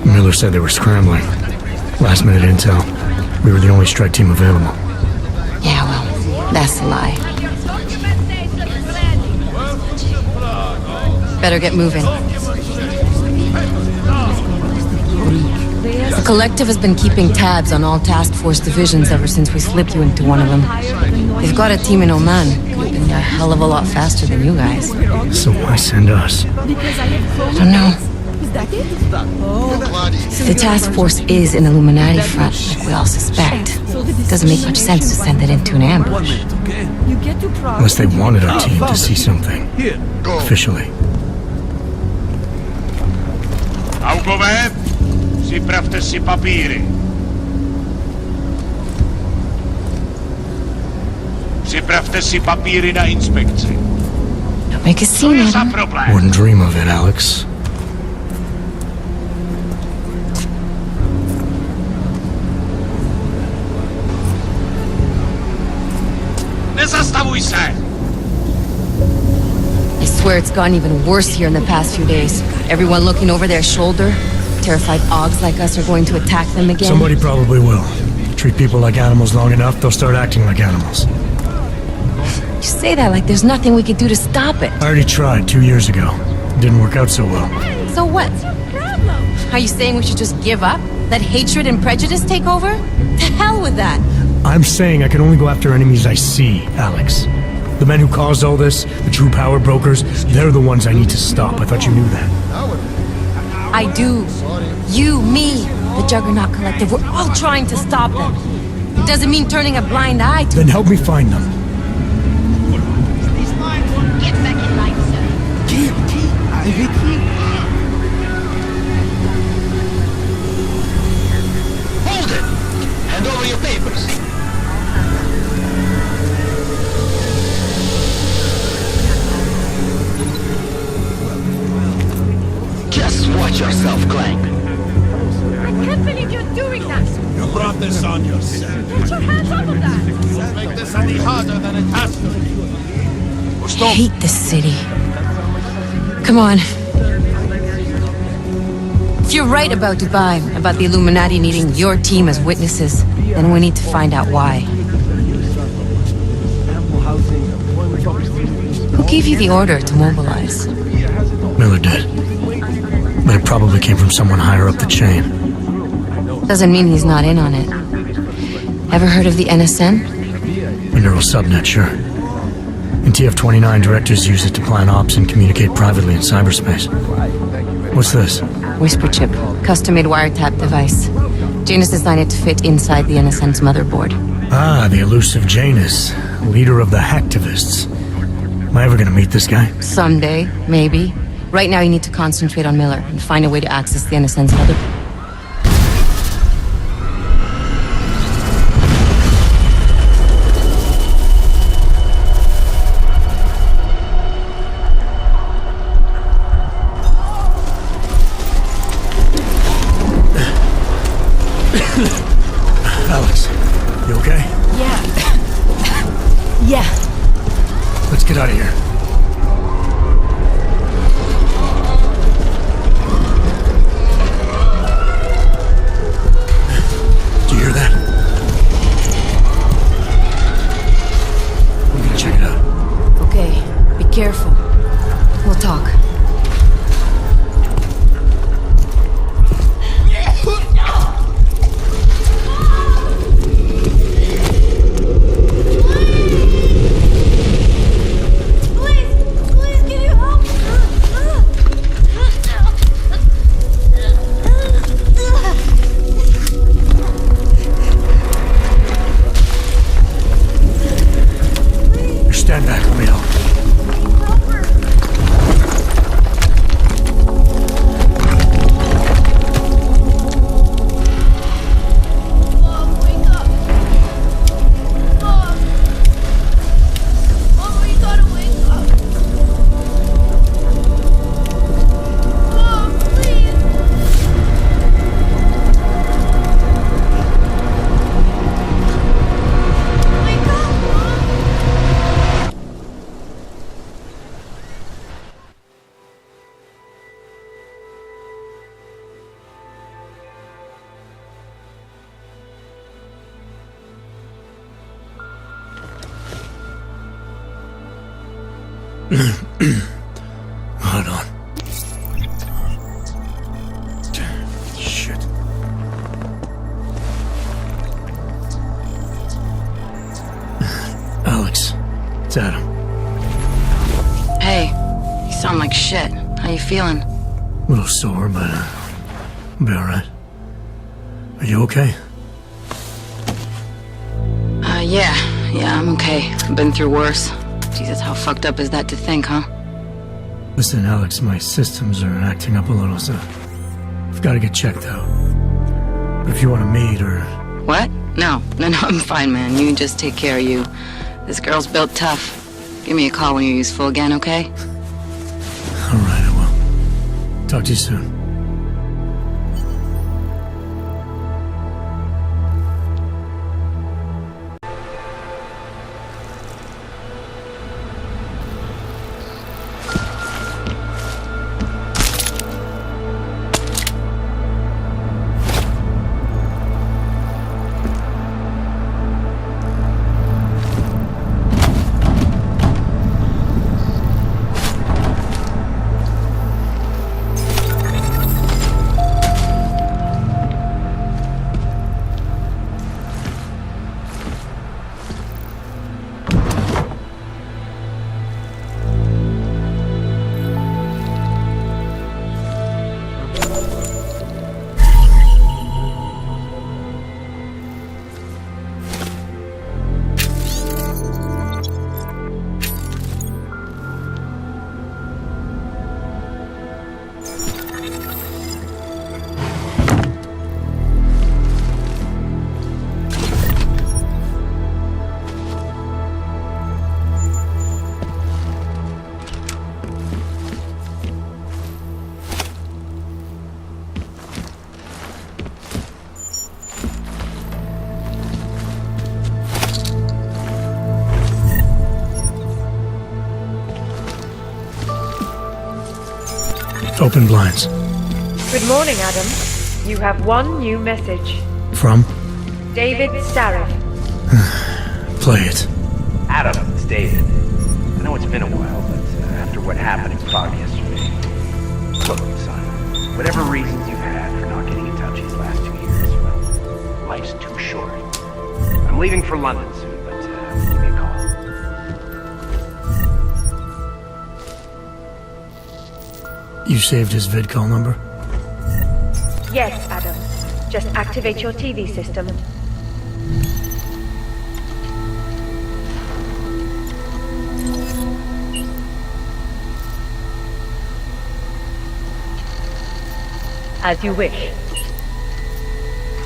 Miller said they were scrambling. Last minute intel. We were the only strike team available. Yeah, well, that's a lie. Better get moving. The Collective has been keeping tabs on all task force divisions ever since we slipped you into one of them. They've got a team in Oman. Could have been a hell of a lot faster than you guys. So why send us? I don't know. The task force is an Illuminati front, like we all suspect. It doesn't make much sense to send it into an ambush. Unless they wanted our team to see something. Officially. AUGS, připravte si papíry. Připravte si papíry na inspekci. Don't make a scene, Adam. Wouldn't dream of it, Alex. Nezastavuj se! I swear it's gotten even worse here in the past few days. Everyone looking over their shoulder. Terrified AUGS like us are going to attack them again. Somebody probably will. Treat people like animals long enough, they'll start acting like animals. You say that like there's nothing we could do to stop it. I already tried 2 years ago. It didn't work out so well. So what? Are you saying we should just give up? Let hatred and prejudice take over? To hell with that! I'm saying I can only go after enemies I see, Alex. The men who caused all this, the true power brokers, they're the ones I need to stop. I thought you knew that. I do. You, me, the Juggernaut Collective, we're all trying to stop them. It doesn't mean turning a blind eye to... Then help me find them. Get back in line, sir. Hold it! Hand over your papers. Just watch yourself, Clank. I can't believe you're doing that! You brought this on yourself. Put your hands off of that! Don't make this any harder than it has to be. I hate this city. Come on. If you're right about Dubai, about the Illuminati needing your team as witnesses, then we need to find out why. Who gave you the order to mobilize? Miller did. But it probably came from someone higher up the chain. Doesn't mean he's not in on it. Ever heard of the NSN? A neural subnet, sure. In TF-29, directors use it to plan ops and communicate privately in cyberspace. What's this? Whisper chip, custom-made wiretap device. Janus designed it to fit inside the NSN's motherboard. Ah, the elusive Janus, leader of the hacktivists. Am I ever gonna meet this guy? Someday, maybe. Right now you need to concentrate on Miller and find a way to access the NSN's motherboard. Alex, you okay? Yeah. Yeah. get out of here. Do you hear that? I'm gonna check it out. Okay, be careful. We'll talk. Stand back, let me help. Hold on. Shit. Alex, it's Adam. Hey, you sound like shit. How you feeling? A little sore, but I'll be alright. Are you okay? Yeah, I'm okay. I've been through worse. Jesus, how fucked up is that to think, huh? Listen, Alex, my systems are acting up a little, so I've got to get checked out. But if you want to meet or... What? No, I'm fine, man. You just take care of you. This girl's built tough. Give me a call when you're useful again, okay? Alright, I will. Talk to you soon. Open blinds. Good morning, Adam. You have one new message. From? David SARIF. Play it. Adam, it's David. I know it's been a while, but after what happened in Prague yesterday... Look, son, whatever reasons you've had for not getting in touch these last 2 years, well, life's too short. I'm leaving for London soon, but give me a call. You saved his VidCall number? Yes, Adam. Just activate your TV system. As you wish.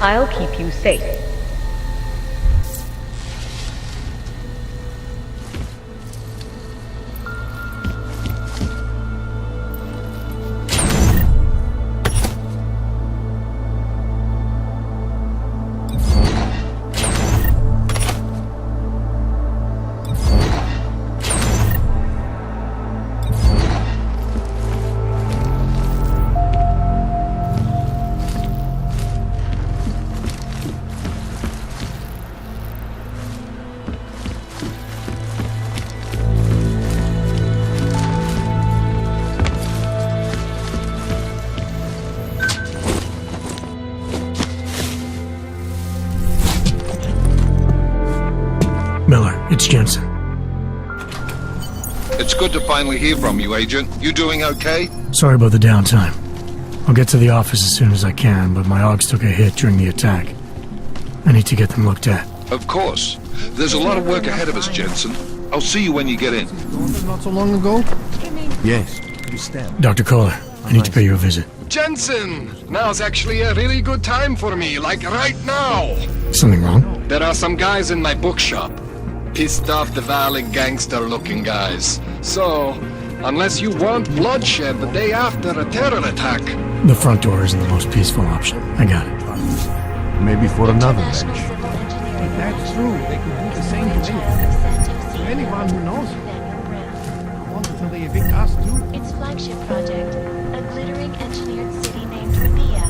I'll keep you safe. It's good to finally hear from you, Agent. You doing okay? Sorry about the downtime. I'll get to the office as soon as I can, but my AUGS took a hit during the attack. I need to get them looked at. Of course. There's a lot of work ahead of us, Jensen. I'll see you when you get in. Not so long ago? Yes. Dr. Koller, I need to pay you a visit. Jensen! Now's actually a really good time for me, like right now! Something wrong? There are some guys in my bookshop. Pissed off the Valley gangster-looking guys. So, unless you want bloodshed the day after a terror attack... The front door isn't the most peaceful option. I got it. Maybe for another match. If that's true, they could do the same to me. Anyone who knows I wonder till they evict us too. Its flagship project, a glittering engineered city named Rabia,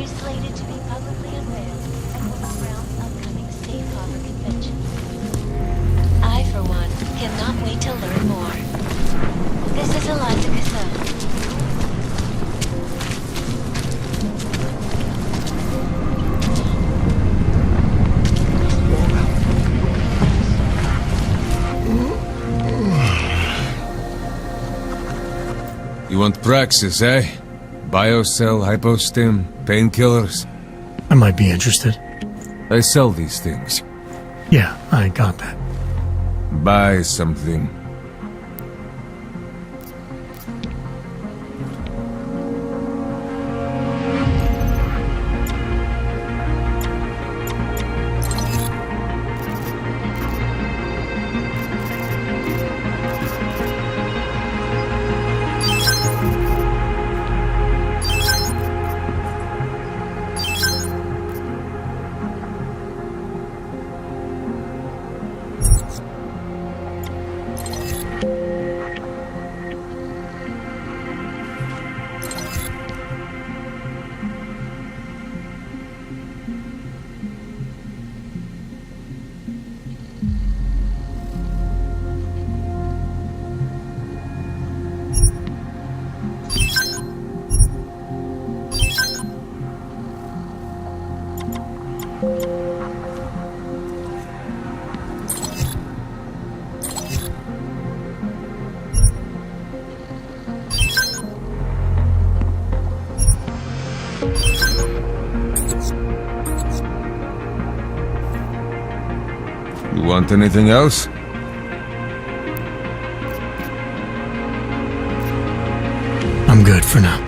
is slated to be publicly unveiled at one of Brown's upcoming Safe Harbor convention. I, for one, cannot wait to learn more. This is Eliza Cassell. You want Praxis, eh? Biocell, hypostim, painkillers? I might be interested. I sell these things. Yeah, I got that. Buy something. You want anything else? I'm good for now.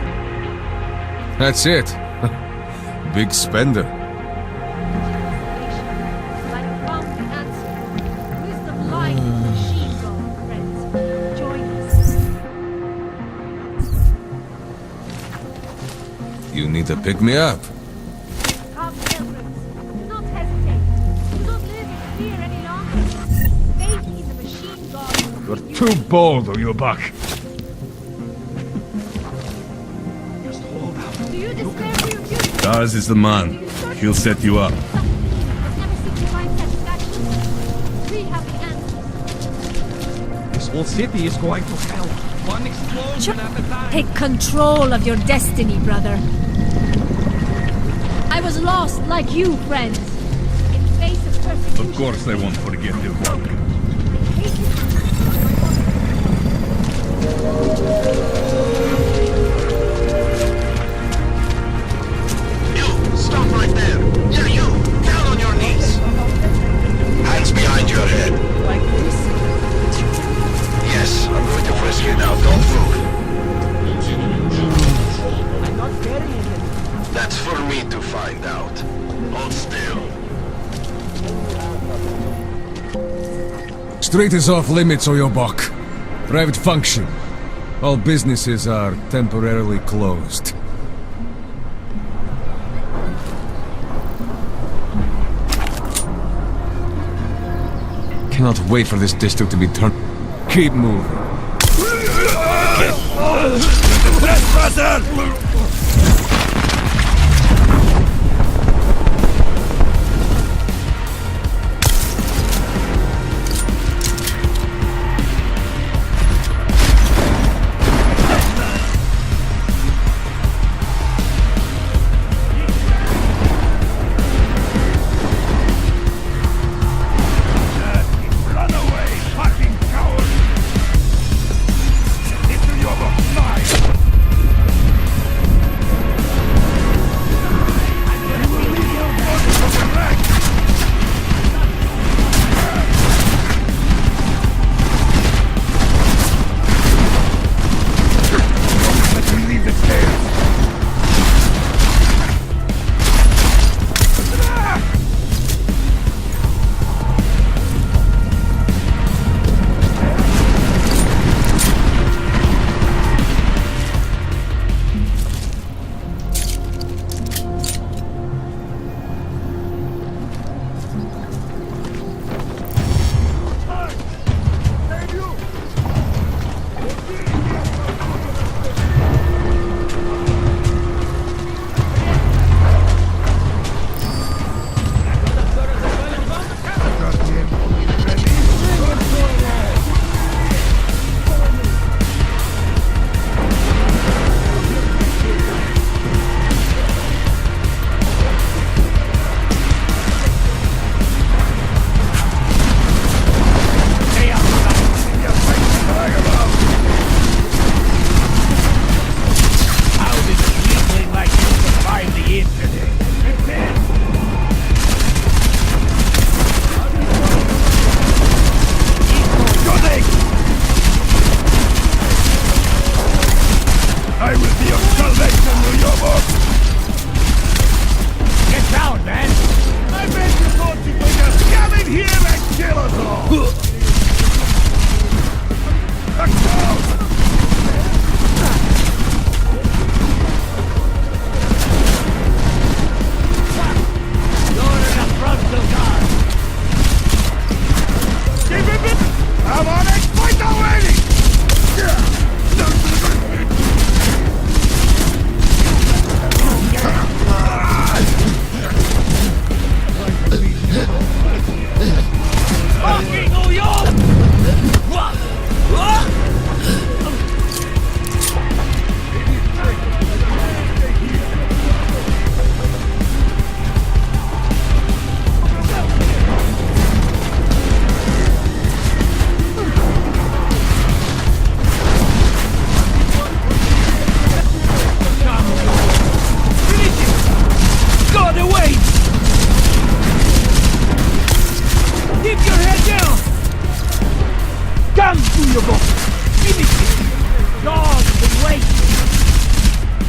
That's it. Big spender. You need to pick me up. You're too bold, or you're back. Daz is the man. He'll set you up. This whole city is going to hell. One explosion at a time. Take control of your destiny, brother. I was lost like you, friends. In face of persecution. Of course they won't forget their work. Stop right there! Yeah, you! Down on your knees! Hands behind your head. Like this? Yes, I'm going to frisk you now. Don't move. I'm not carrying it. That's for me to find out. Hold still. Street is off limits, Oyobok. Private function. All businesses are temporarily closed. Cannot wait for this district to be turned. Keep moving. Trespasser!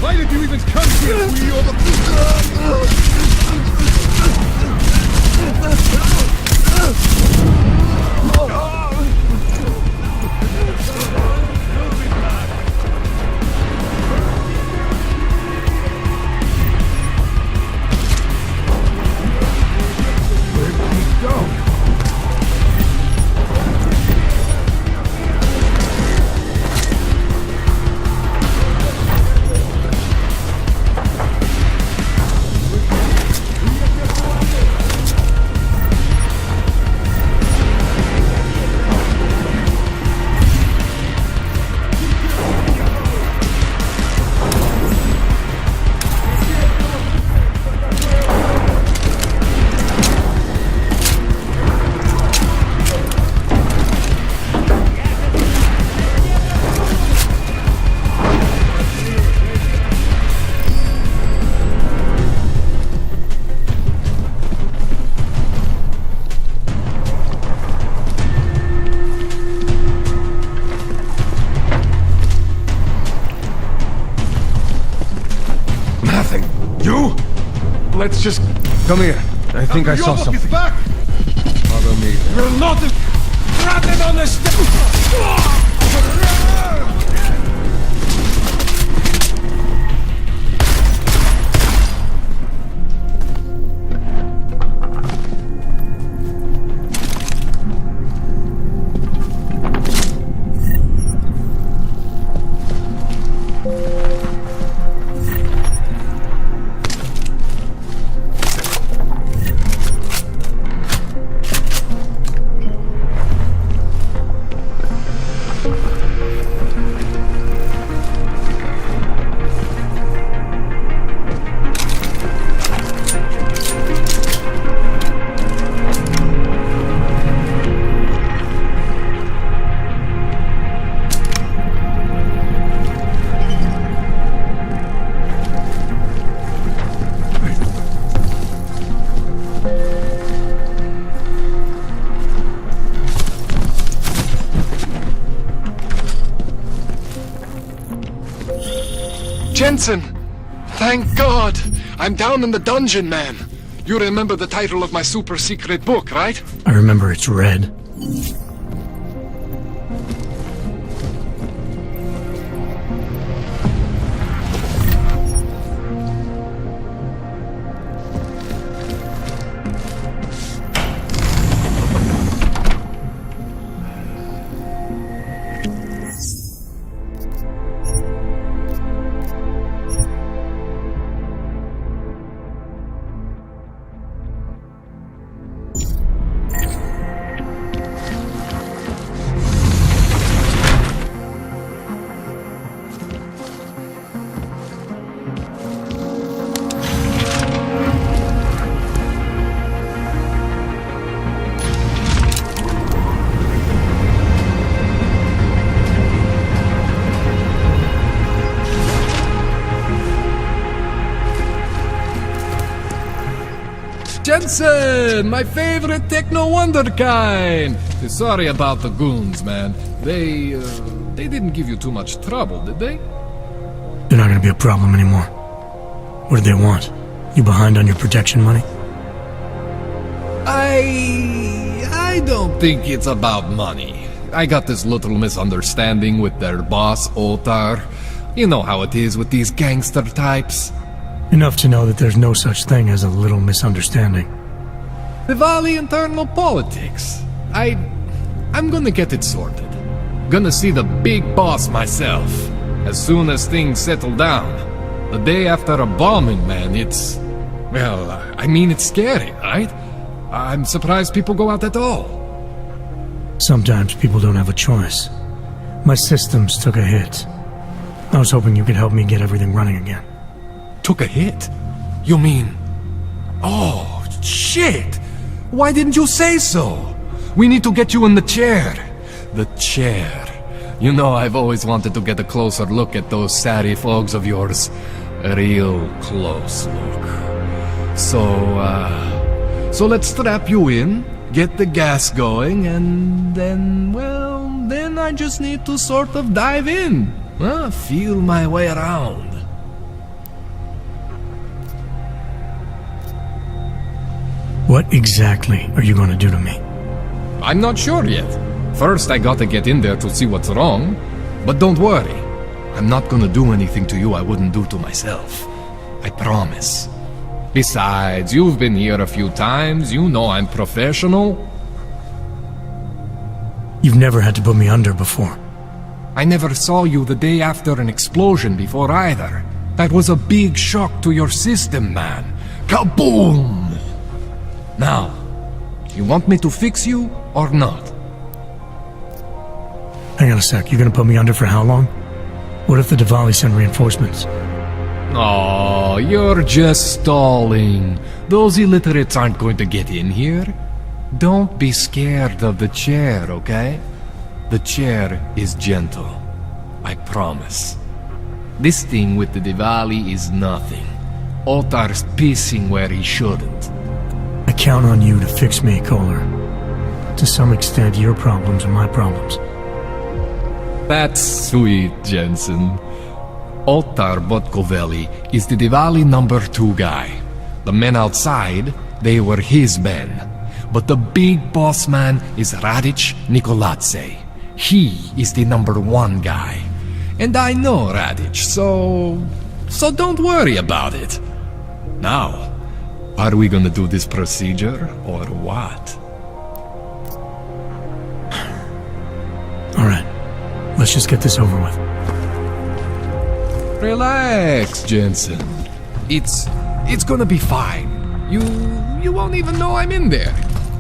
Why did you even come here? Let's just... Come here. I think I saw something. Back. Follow me. You're not running on the Jensen! Thank God! I'm down in the dungeon, man. You remember the title of my super secret book, right? I remember it's red. Jensen, my favorite techno wonderkind. Sorry about the goons, man. They didn't give you too much trouble, did they? They're not gonna be a problem anymore. What do they want? You behind on your protection money? I don't think it's about money. I got this little misunderstanding with their boss, OTAR. You know how it is with these gangster types. Enough to know that there's no such thing as a little misunderstanding. The Valley internal politics. I'm gonna get it sorted. Gonna see the big boss myself. As soon as things settle down. The day after a bombing, man, it's... Well, I mean, it's scary, right? I'm surprised people go out at all. Sometimes people don't have a choice. My systems took a hit. I was hoping you could help me get everything running again. Took a hit? You mean... Oh, shit! Why didn't you say so? We need to get you in the chair. The chair. You know, I've always wanted to get a closer look at those SARIF AUGS of yours. A real close look. So let's strap you in, get the gas going, and then, well, then I just need to sort of dive in, feel my way around. What exactly are you going to do to me? I'm not sure yet. First, I gotta get in there to see what's wrong. But don't worry. I'm not gonna do anything to you I wouldn't do to myself. I promise. Besides, you've been here a few times. You know I'm professional. You've never had to put me under before. I never saw you the day after an explosion before either. That was a big shock to your system, man. Kaboom! Now, you want me to fix you or not? Hang on a sec, you're gonna put me under for how long? What if the Diwali send reinforcements? Oh, you're just stalling. Those illiterates aren't going to get in here. Don't be scared of the chair, okay? The chair is gentle. I promise. This thing with the Diwali is nothing. OTAR's pissing where he shouldn't. I count on you to fix me, KOLLER. To some extent, your problems are my problems. That's sweet, Jensen. OTAR Botkoveli is the Diwali #2 guy. The men outside, they were his men. But the big boss man is Radic Nikoladze. He is the #1 guy. And I know Radic, so don't worry about it. Now, are we gonna do this procedure or what? Alright, let's just get this over with. Relax, Jensen. It's gonna be fine. You won't even know I'm in there.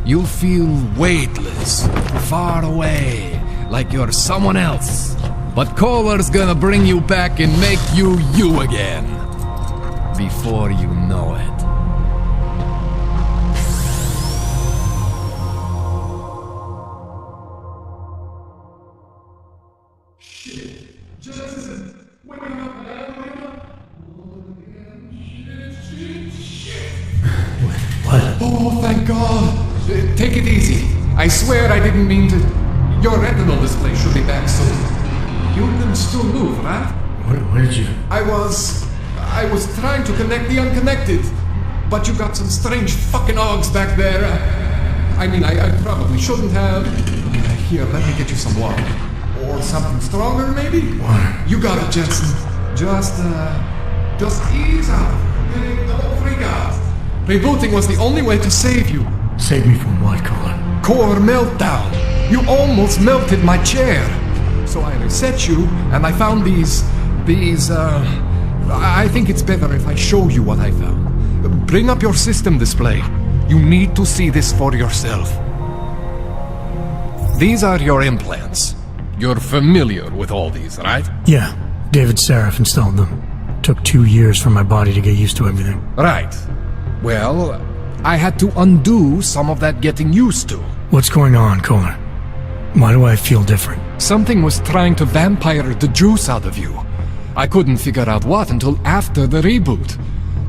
You'll feel weightless, far away, like you're someone else. But KOLLER's gonna bring you back and make you you again. Before you know it. Oh, thank God! Take it easy. I swear I didn't mean to... Your retinal display should be back soon. You can still move, right? Where did you... I was trying to connect the unconnected. But you got some strange fucking AUGS back there. I mean, I probably shouldn't have... Here, let me get you some water. Or something stronger, maybe? Water. You got it, Jensen. Just ease out. Okay? Don't freak out. Rebooting was the only way to save you. Save me from what, KOLLER? Core meltdown. You almost melted my chair. So I reset you, and I found these... I think it's better if I show you what I found. Bring up your system display. You need to see this for yourself. These are your implants. You're familiar with all these, right? Yeah, David SARIF installed them. Took 2 years for my body to get used to everything. Right. Well, I had to undo some of that getting used to. What's going on, KOLLER? Why do I feel different? Something was trying to vampire the juice out of you. I couldn't figure out what until after the reboot.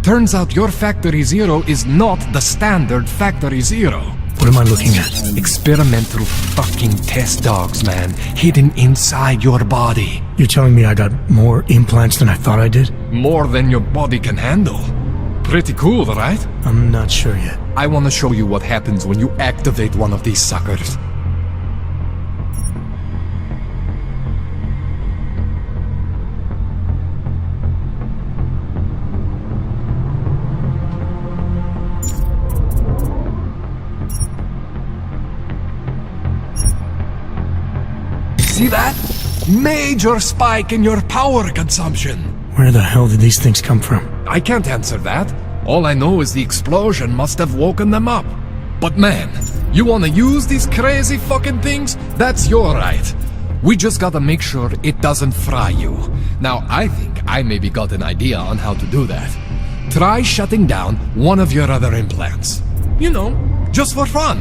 Turns out your Factory Zero is not the standard Factory Zero. What am I looking at? Experimental fucking test dogs, man. Hidden inside your body. You're telling me I got more implants than I thought I did? More than your body can handle. Pretty cool, right? I'm not sure yet. I want to show you what happens when you activate one of these suckers. See that? Major spike in your power consumption. Where the hell did these things come from? I can't answer that. All I know is the explosion must have woken them up. But man, you wanna use these crazy fucking things? That's your right. We just gotta make sure it doesn't fry you. Now, I think I maybe got an idea on how to do that. Try shutting down one of your other implants. You know, just for fun.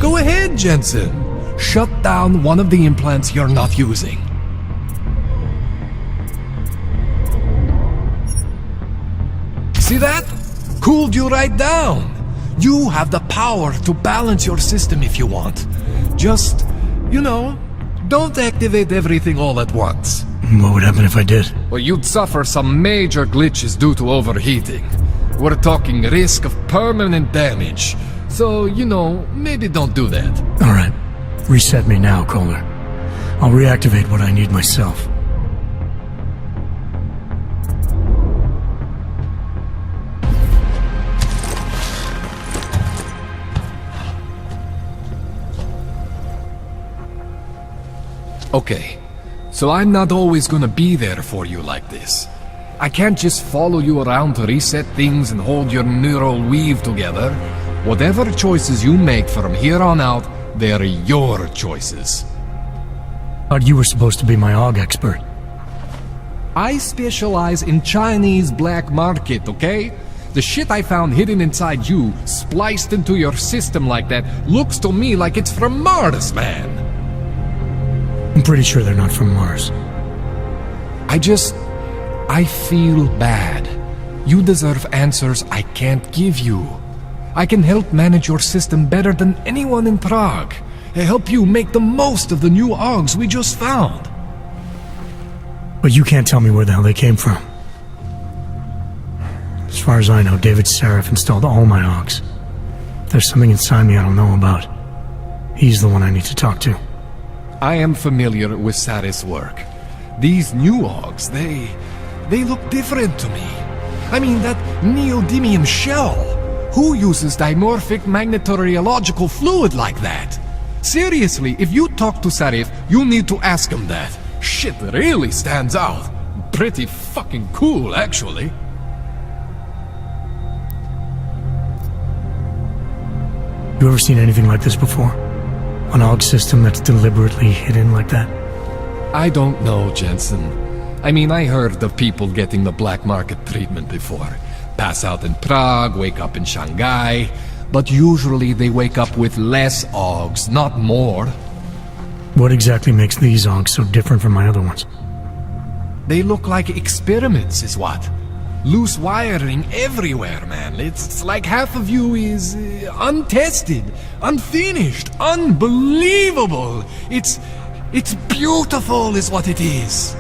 Go ahead, Jensen. Shut down one of the implants you're not using. See that? Cooled you right down. You have the power to balance your system if you want. Just, you know, don't activate everything all at once. What would happen if I did? Well, you'd suffer some major glitches due to overheating. We're talking risk of permanent damage. So, you know, maybe don't do that. Alright. Reset me now, KOLLER. I'll reactivate what I need myself. Okay, so I'm not always gonna be there for you like this. I can't just follow you around to reset things and hold your neural weave together. Whatever choices you make from here on out, they're your choices. Thought you were supposed to be my AUG expert. I specialize in Chinese black market, okay? The shit I found hidden inside you, spliced into your system like that, looks to me like it's from Mars, man. I'm pretty sure they're not from Mars. I feel bad. You deserve answers I can't give you. I can help manage your system better than anyone in Prague. I help you make the most of the new AUGS we just found. But you can't tell me where the hell they came from. As far as I know, David SARIF installed all my AUGS. If there's something inside me I don't know about, he's the one I need to talk to. I am familiar with SARIF's work. These new AUGS, they look different to me. I mean, that neodymium shell. Who uses dimorphic magnetorheological fluid like that? Seriously, if you talk to SARIF, you need to ask him that. Shit really stands out. Pretty fucking cool, actually. You ever seen anything like this before? An AUG system that's deliberately hidden like that? I don't know, Jensen. I mean, I heard of people getting the black market treatment before. Pass out in Prague, wake up in Shanghai. But usually they wake up with less AUGS, not more. What exactly makes these AUGS so different from my other ones? They look like experiments, is what? Loose wiring everywhere, man. It's like half of you is untested, unfinished, unbelievable. It's beautiful is what it is.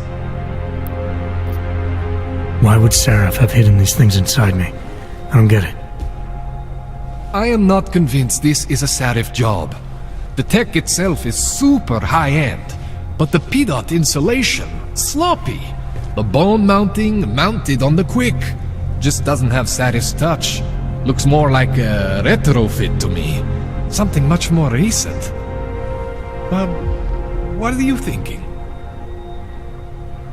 Why would SARIF have hidden these things inside me? I don't get it. I am not convinced this is a SARIF job. The tech itself is super high-end, but the PDOT insulation, sloppy. The bone mounting, mounted on the quick. Just doesn't have SARIF's touch. Looks more like a retrofit to me. Something much more recent. What are you thinking?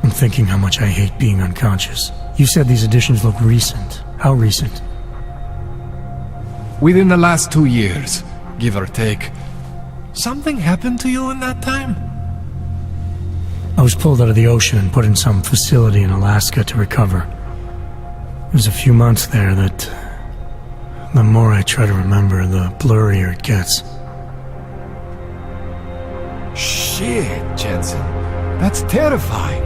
I'm thinking how much I hate being unconscious. You said these additions look recent. How recent? Within the last 2 years, give or take. Something happened to you in that time? I was pulled out of the ocean and put in some facility in Alaska to recover. It was a few months there that... the more I try to remember, the blurrier it gets. Shit, Jensen. That's terrifying.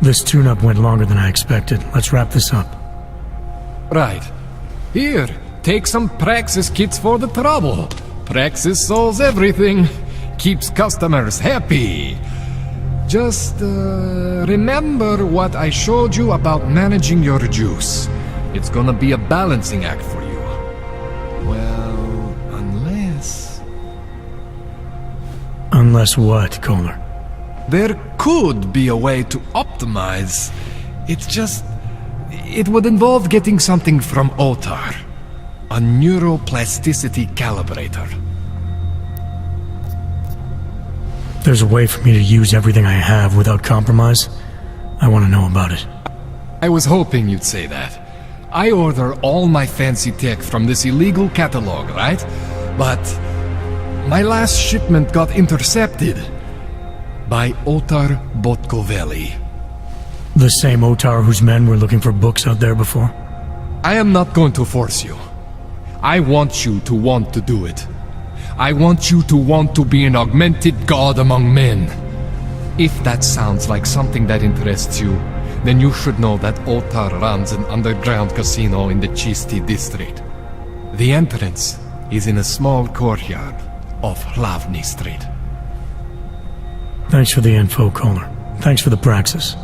This tune-up went longer than I expected. Let's wrap this up. Right. Here, take some Praxis Kits for the trouble. Praxis solves everything. Keeps customers happy. Just, remember what I showed you about managing your juice. It's gonna be a balancing act for you. Well, unless... Unless what, KOLLER? There could be a way to optimize. It's just... it would involve getting something from OTAR. A neuroplasticity calibrator. There's a way for me to use everything I have without compromise. I want to know about it. I was hoping you'd say that. I order all my fancy tech from this illegal catalog, right? But my last shipment got intercepted by OTAR Botkoveli. The same OTAR whose men were looking for books out there before? I am not going to force you. I want you to want to do it. I want you to want to be an augmented god among men. If that sounds like something that interests you, then you should know that OTAR runs an underground casino in the Chisti district. The entrance is in a small courtyard off Hlavny Street. Thanks for the info, KOLLER. Thanks for the Praxis.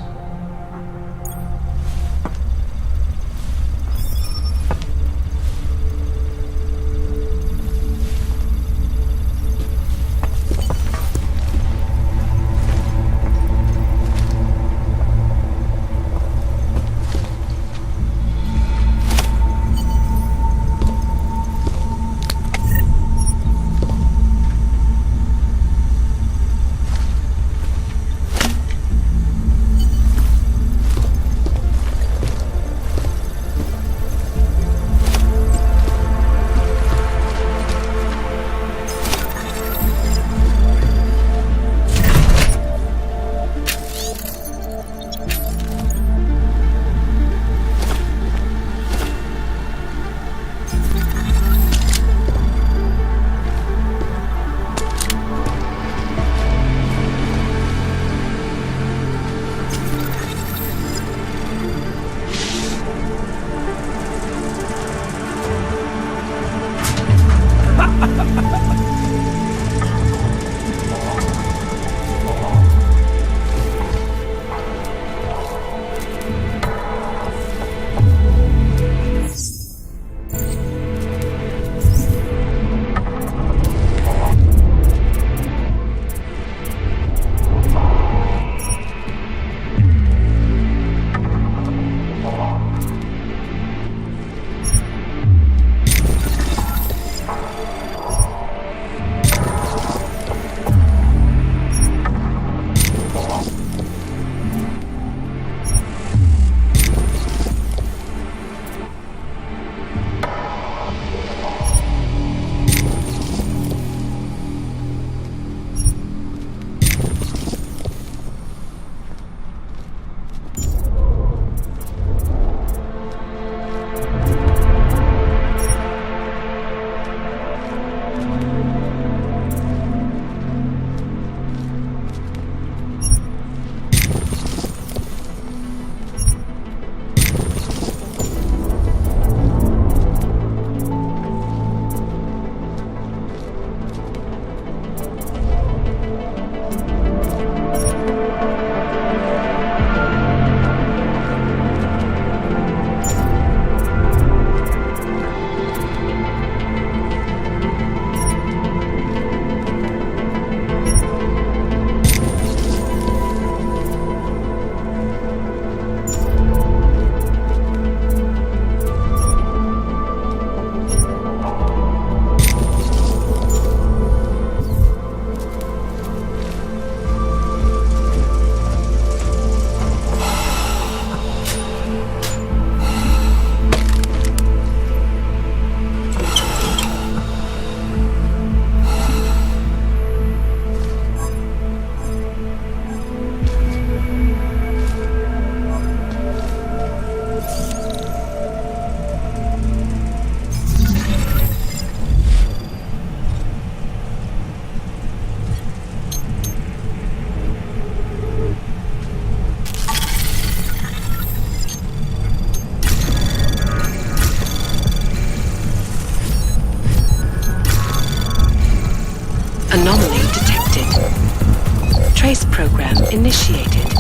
Anomaly detected. Trace program initiated.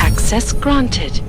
Access granted.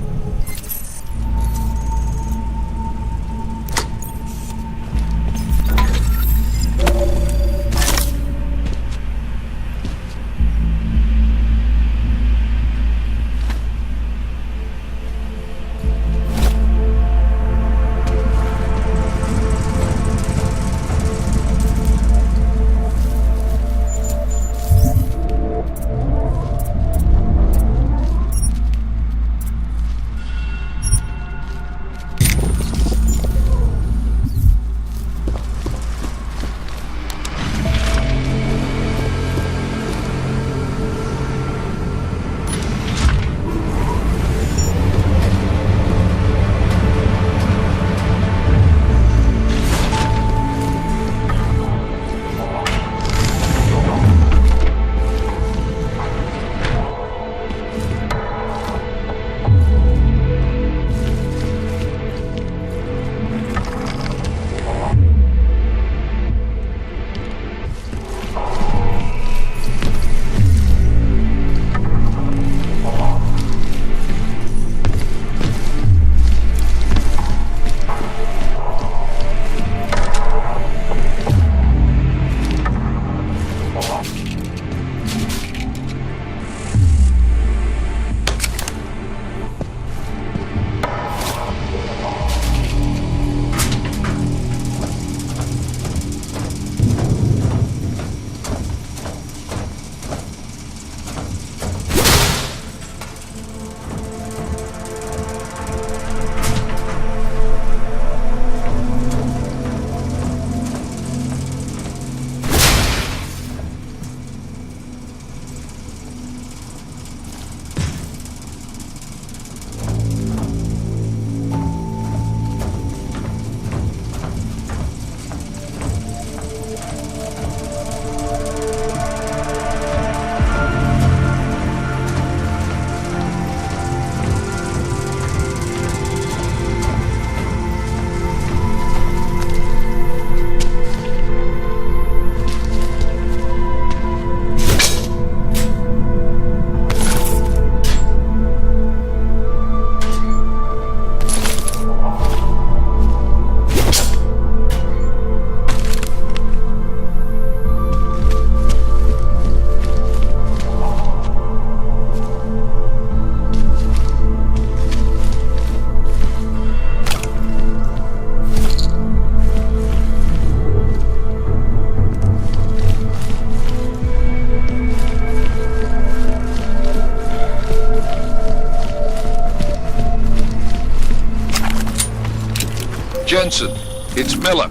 Jensen, it's Miller.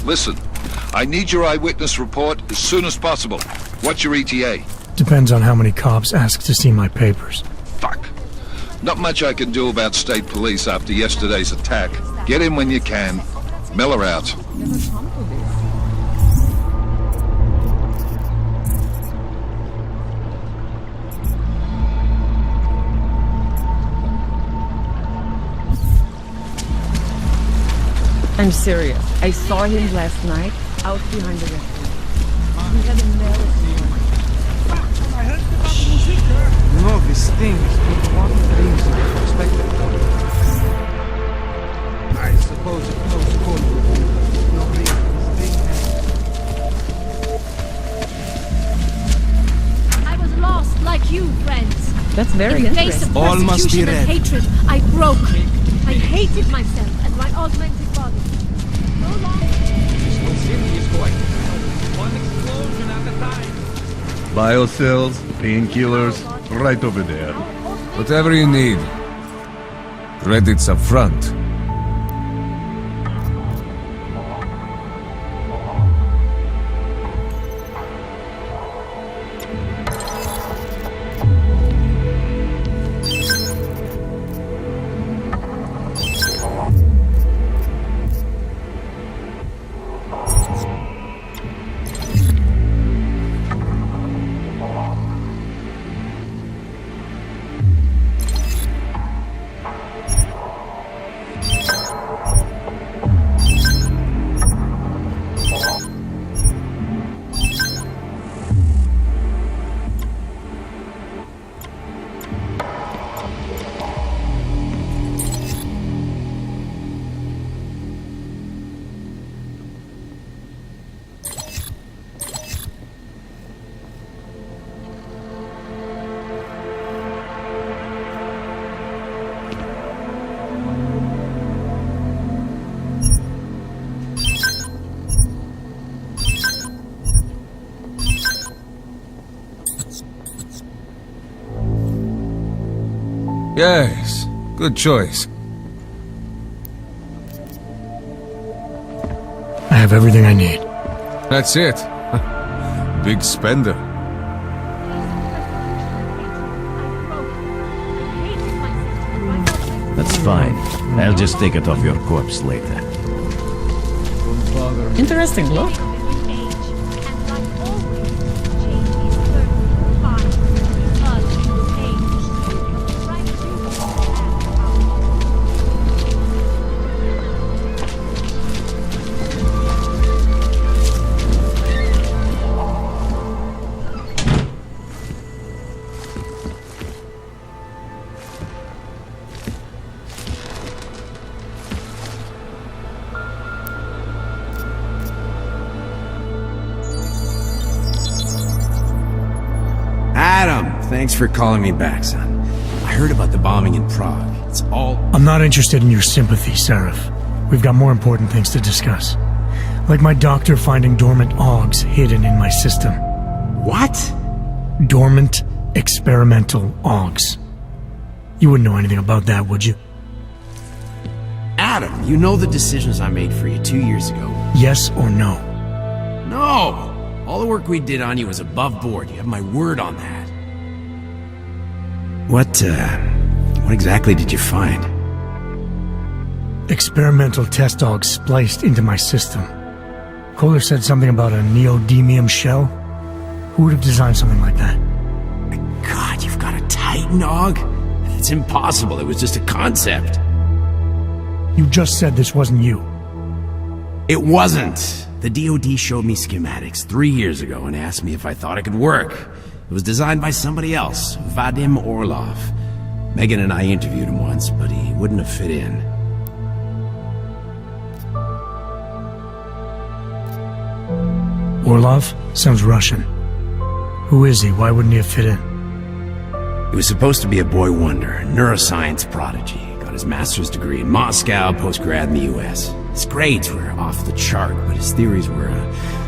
Listen, I need your eyewitness report as soon as possible. What's your ETA? Depends on how many cops ask to see my papers. Fuck. Not much I can do about state police after yesterday's attack. Get in when you can. Miller out. I'm serious. I saw him last night out behind the restaurant. He had a nail. You know, this thing is one of the things you expect. I suppose a close call would be nobody I was lost like you, friends. That's very In face of All must be persecution and red. hatred, I broke. I hated myself and my augmented body. So long. This city is going. One explosion at a time. Biocells, painkillers, right over there. Whatever you need. Credits up front. Yes, good choice. I have everything I need. That's it. Big spender. That's fine. I'll just take it off your corpse later. Interesting look. Thanks for calling me back, son. I heard about the bombing in Prague. It's all... I'm not interested in your sympathy, Sarif. We've got more important things to discuss. Like my doctor finding dormant AUGS hidden in my system. What? Dormant experimental AUGS. You wouldn't know anything about that, would you? Adam, you know the decisions I made for you 2 years ago. Yes or no? No! All the work we did on you was above board. You have my word on that. What exactly did you find? Experimental test AUGS spliced into my system. KOLLER said something about a neodymium shell. Who would have designed something like that? My God, you've got a Titan AUG? It's impossible. It was just a concept. You just said this wasn't you. It wasn't. The DoD showed me schematics 3 years ago and asked me if I thought it could work. It was designed by somebody else, Vadim Orlov. Megan and I interviewed him once, but he wouldn't have fit in. Orlov? Sounds Russian. Who is he? Why wouldn't he have fit in? He was supposed to be a boy wonder, a neuroscience prodigy. Got his master's degree in Moscow, post-grad in the US. His grades were off the chart, but his theories were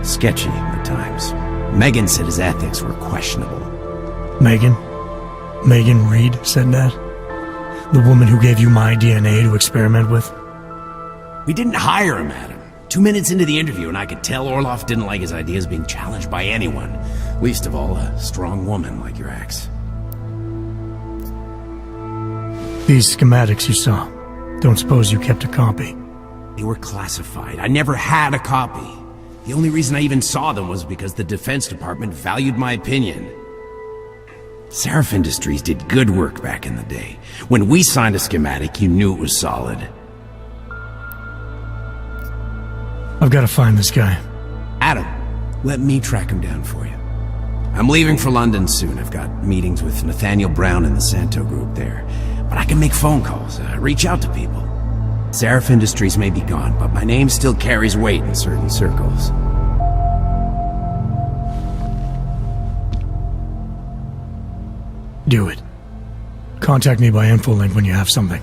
sketchy at times. Megan said his ethics were questionable. Megan? Megan Reed said that? The woman who gave you my DNA to experiment with? We didn't hire him, Adam. 2 minutes into the interview, and I could tell Orloff didn't like his ideas being challenged by anyone. Least of all, a strong woman like your ex. These schematics you saw, don't suppose you kept a copy? They were classified. I never had a copy. The only reason I even saw them was because the Defense Department valued my opinion. SARIF Industries did good work back in the day. When we signed a schematic, you knew it was solid. I've got to find this guy. Adam, let me track him down for you. I'm leaving for London soon. I've got meetings with Nathaniel Brown and the Santo group there. But I can make phone calls, reach out to people. SARIF Industries may be gone, but my name still carries weight in certain circles. Do it. Contact me by infolink when you have something.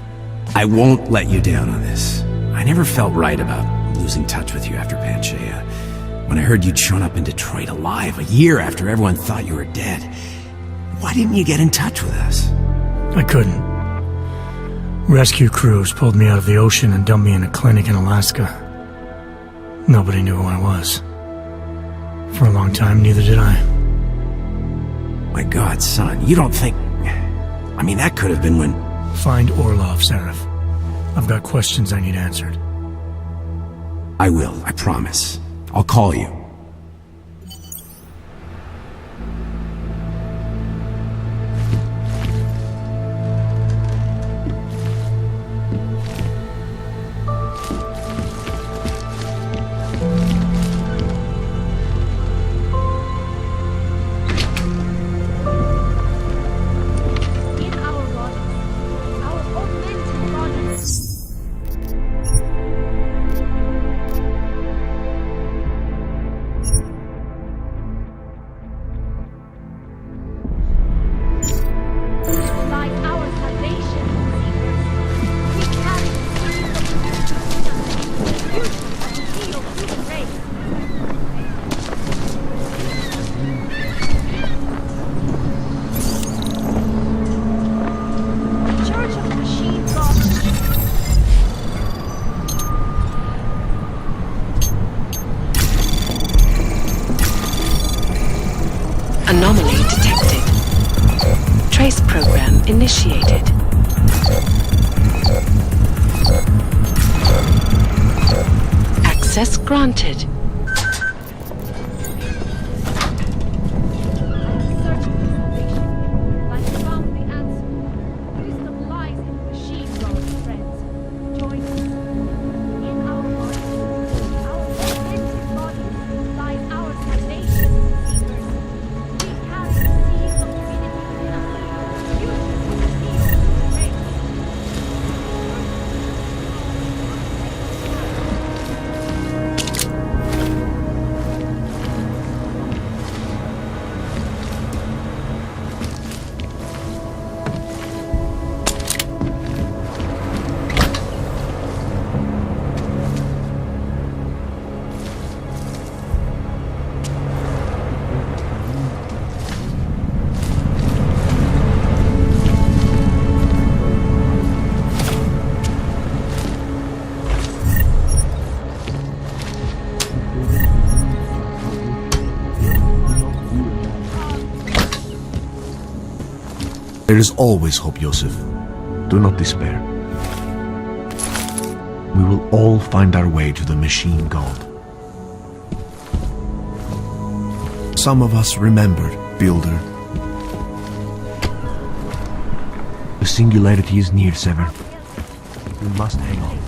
I won't let you down on this. I never felt right about losing touch with you after Panchea. When I heard you'd shown up in Detroit alive a year after everyone thought you were dead. Why didn't you get in touch with us? I couldn't. Rescue crews pulled me out of the ocean and dumped me in a clinic in Alaska. Nobody knew who I was. For a long time, neither did I. My God, son, you don't think... I mean, that could have been when... Find Orlov, Sarif. I've got questions I need answered. I will, I promise. I'll call you. Anomaly detected. Trace program initiated. Access granted. There is always hope, Joseph. Do not despair. We will all find our way to the machine god. Some of us remembered, Builder. The singularity is near, Sever. We must hang on.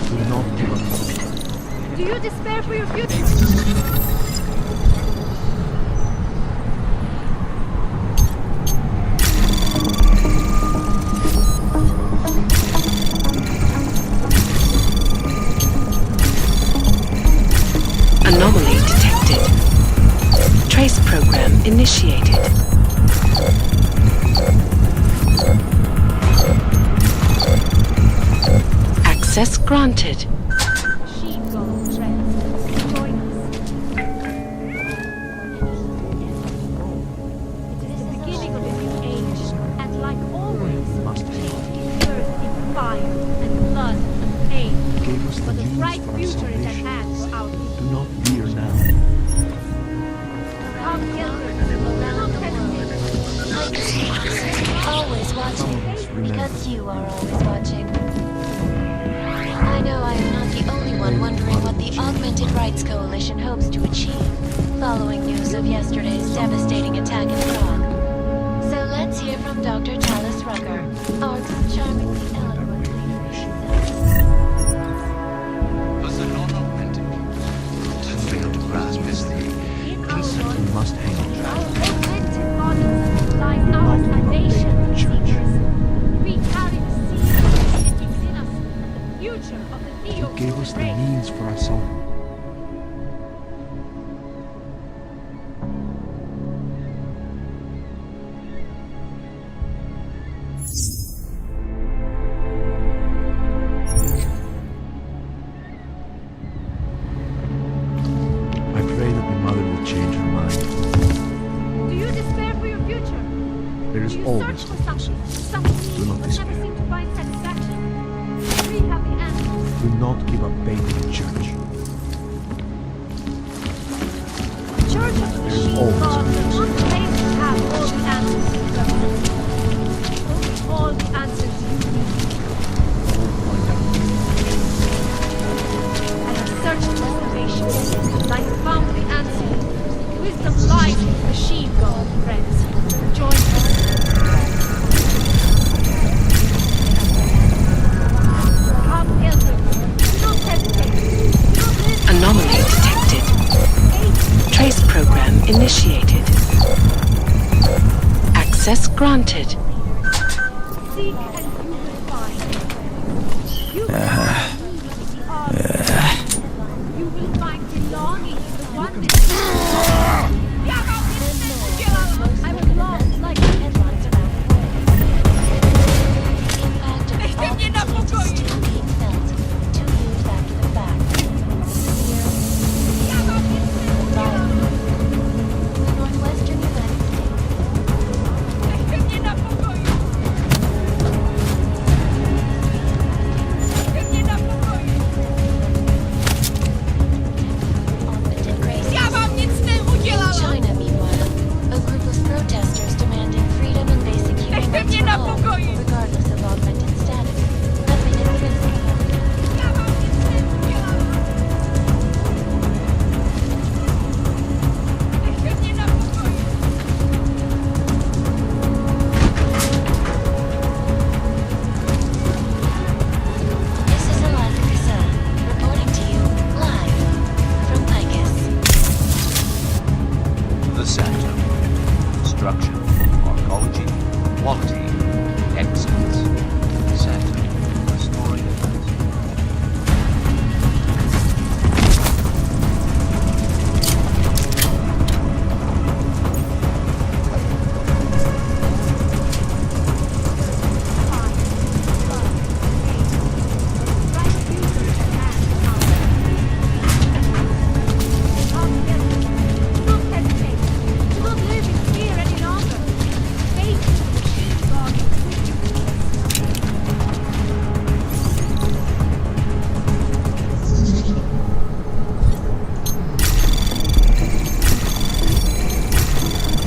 Do not give up. Do you despair for your future? Anomaly detected. Trace program initiated. Access granted. Always watching, because you are always watching. I know I am not the only one wondering what the Augmented Rights Coalition hopes to achieve, following news of yesterday's devastating attack in Prague. So let's hear from Dr. Talis Rucker, AUGS' charmingly eloquent leader. But the non-augmented peoples have failed to grasp is the instant We must hang on. You gave us the means for our soul. I pray that my mother will change her mind. Do you despair for your future? There is Do you always search for hope. something Do not but never despair. seem to find satisfaction? We have the answers. Do not give up faith in the church. The Church of the Machine God does not claim to have all the answers you represent. Only all the answers you need. I have searched for salvation, and I have found the answer. Wisdom lies in the Machine God, friends. Join us. Come, elders. Do not hesitate. Do not listen. Anomaly detected. Trace program initiated. Access granted. Seek and you will find. You will You will find belonging in the oneness. I was lost like Headlines around the world. The impact of the Augmented is still being felt 2 years after the fact. Here, the northwestern United States. Augmented crazies. In China, meanwhile, a group of protesters demanding freedom and basic human rights for all, regardless of augmented status, have been imprisoned. This is Eliza Casella, reporting to you live from Picus. the center. Structure, morphology, quality, excellence. Center, restoring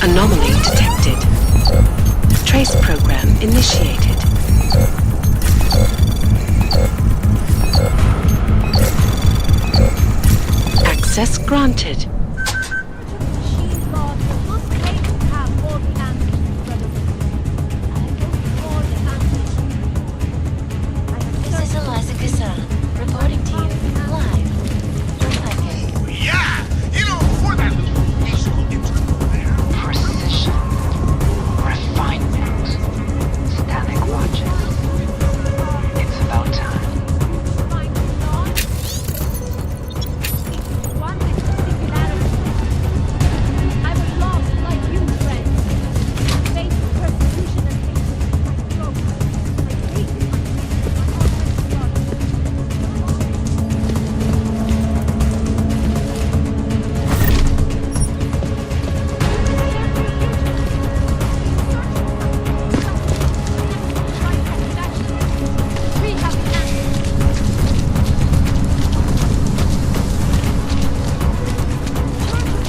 Anomaly detected. Trace program initiated. Access granted. This is Eliza Casella, reporting to you live from Picus. Yeah! You know, for that little musical interlude there. precision, refinement, static logic. It's about time.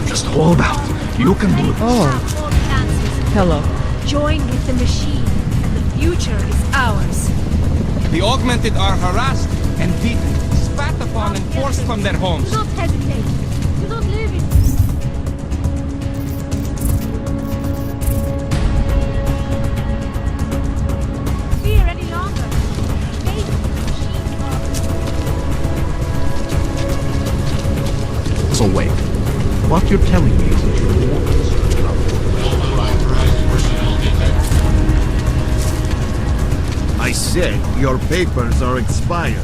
Just hold out. You can do it. Oh. Hello. Join with the machine. The future is ours. The augmented are harassed and beaten, spat upon and forced from their homes. Do not hesitate. Do not leave it. Fear any longer. Make the machine So wait, what you're telling me is that your warnings I said your papers are expired.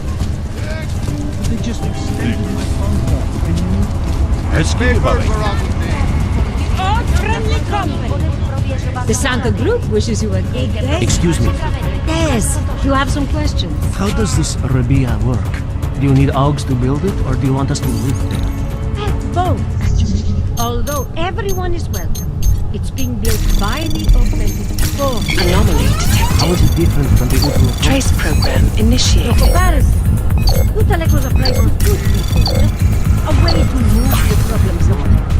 They just extended my contract. Excuse All friendly company. The Santa Group wishes you a good day. Excuse me. Yes, you have some questions. How does this Rabia work? Do you need AUGS to build it, or do you want us to live there? Both, actually. Although everyone is welcome. It's being built by the augmented for Anomaly detected. How is it different from the Utrecht? Trace program no initiated. comparison. Utrecht was a place for good people. A way to move the problems of life.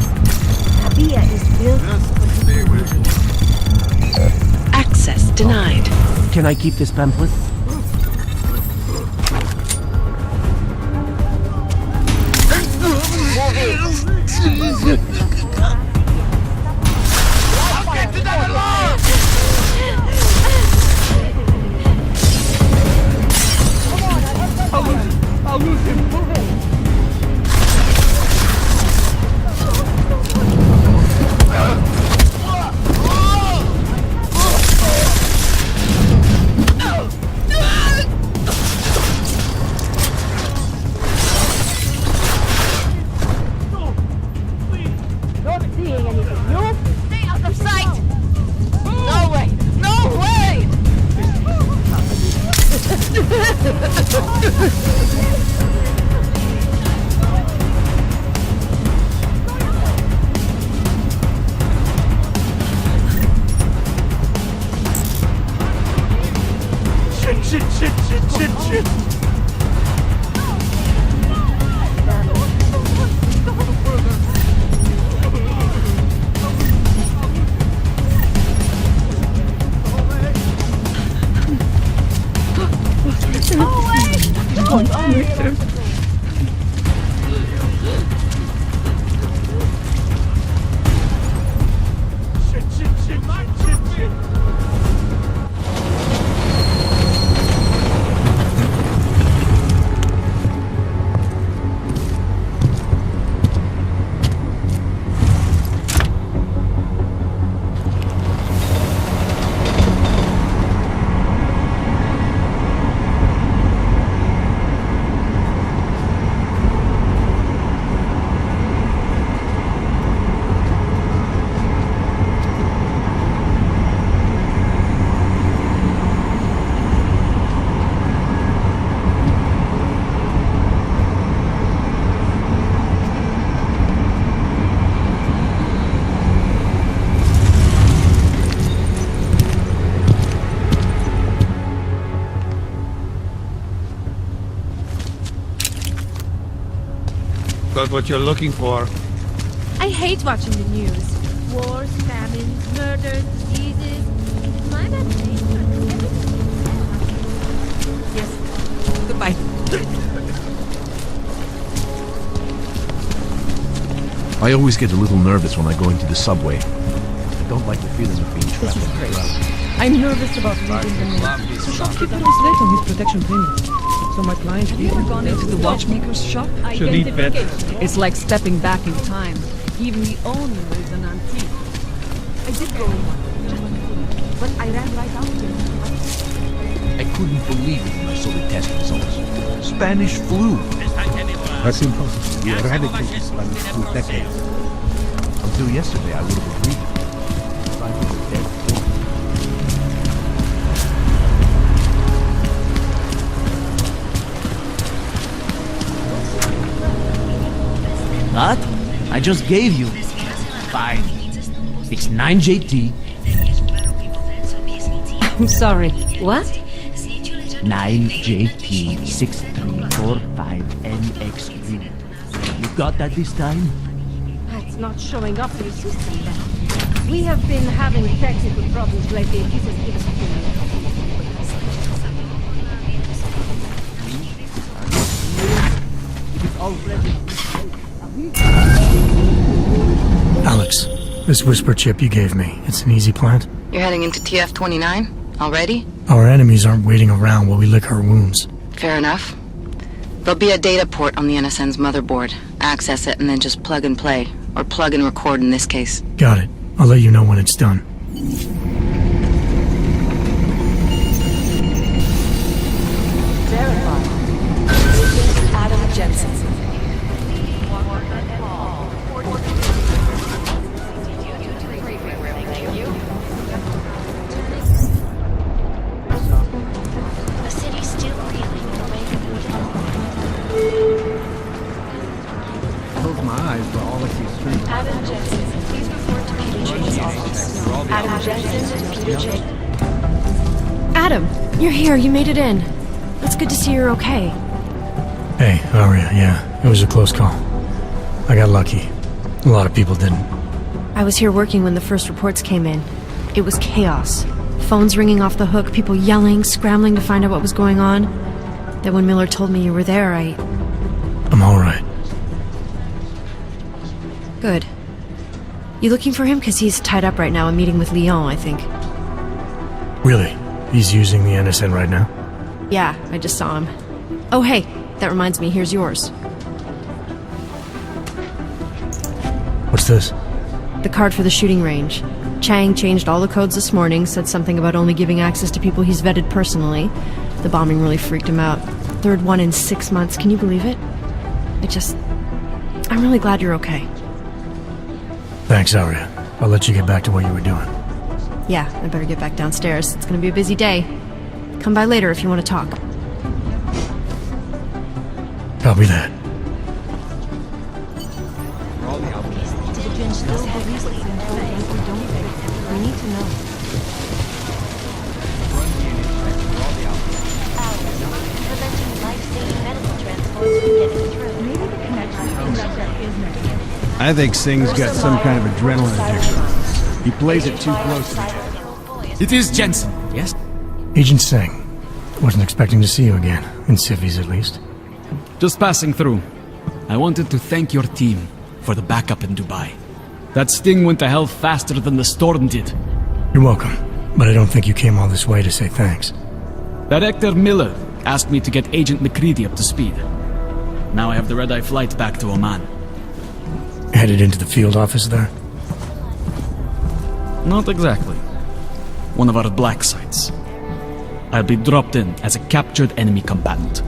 Rabia is built for Access denied. Can I keep this pamphlet? I'll lose him. not seeing anything new. Stay out of sight! No way! No way! Shit. What's going on with him? Got what you're looking for. I hate watching the news. Wars, famines, murders, diseases. It's my bad taste. Yes. Goodbye. I always get a little nervous when I go into the subway. I don't like the feeling of being trapped. This is great. I'm nervous about losing the minute. The shopkeeper was late on his protection payment. So my client even gone into the watchmaker's shop. Should eat better. It's like stepping back in time. Even the owner is an antique. I did go in, but I ran right out to him. I couldn't believe it when I saw the test results. Spanish flu. That's impossible. You eradicated Spanish flu decades. Until yesterday, I would have agreed. Spanish was dead. What? I just gave you. Fine. It's 9JT. I'm sorry. What? 9JT6345NX3. You got that this time? That's not showing up in the system then. We have been having technical problems lately. He says give us a few minutes. Alex, this whisper chip you gave me, it's an easy plant? You're heading into TF-29? Already? Our enemies aren't waiting around while we lick our wounds. Fair enough. There'll be a data port on the NSN's motherboard. Access it and then just plug and play. Or plug and record in this case. Got it. I'll let you know when it's done. Verify. Adam Jensen. The city's still reeling in the wake of Close my eyes, but all I see is street. Adam Jensen, please report to Peter Jake's office. Adam Jensen to Peter Jake. Adam, you're here. You made it in. It's good to see you're okay. Hey, Aria, yeah, it was a close call. I got lucky. A lot of people didn't. I was here working when the first reports came in. It was chaos. Phones ringing off the hook, people yelling, scrambling to find out what was going on. Then when Miller told me you were there, I'm alright. Good. You looking for him? Because he's tied up right now, and meeting with Lyon, I think. Really? He's using the NSN right now? Yeah, I just saw him. Oh, hey, that reminds me, here's yours. What's this? The card for the shooting range. Chang changed all the codes this morning, said something about only giving access to people he's vetted personally. The bombing really freaked him out. Third one in 6 months, can you believe it? I'm really glad you're okay. Thanks, Aria. I'll let you get back to what you were doing. Yeah, I better get back downstairs. It's gonna be a busy day. Come by later if you want to talk. Copy that. We need to know. Preventing life-saving medical transports from getting through. Maybe the connection is negative. I think Singh's got some kind of adrenaline addiction. He plays it too close to me. It is Jensen, yes? Agent Singh. Wasn't expecting to see you again. In civvies, at least. Just passing through. I wanted to thank your team for the backup in Dubai. That sting went to hell faster than the storm did. You're welcome. But I don't think you came all this way to say thanks. Director Miller asked me to get Agent McCready up to speed. Now I have the red-eye flight back to Oman. Headed into the field office there? Not exactly. One of our black sites. I'll be dropped in as a captured enemy combatant.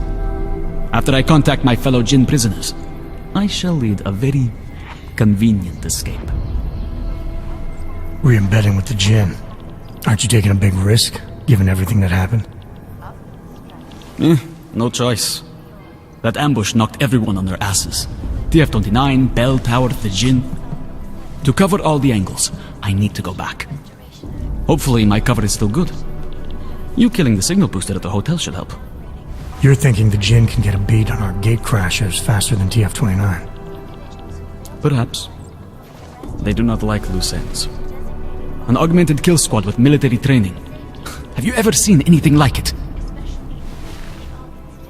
After I contact my fellow Jinn prisoners, I shall lead a very convenient escape. Re-embedding with the Jinn. Aren't you taking a big risk, given everything that happened? No choice. That ambush knocked everyone on their asses. TF-29, Bell Tower, the Jinn. To cover all the angles, I need to go back. Hopefully my cover is still good. You killing the signal booster at the hotel should help. You're thinking the Jinn can get a beat on our gate crashers faster than TF-29? Perhaps. They do not like loose ends. An augmented kill squad with military training. Have you ever seen anything like it?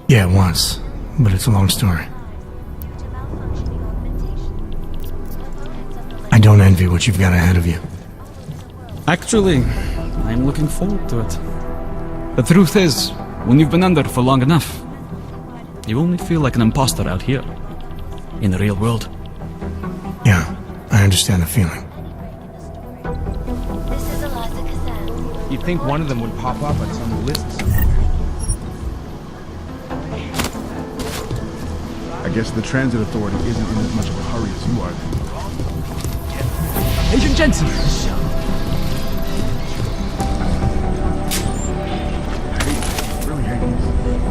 Yeah, once. But it's a long story. I don't envy what you've got ahead of you. Actually, I'm looking forward to it. The truth is, when you've been under for long enough, you only feel like an imposter out here, in the real world. Yeah, I understand the feeling. You'd think one of them would pop up on some list somewhere. I guess the transit authority isn't in as much of a hurry as you are. Agent Jensen!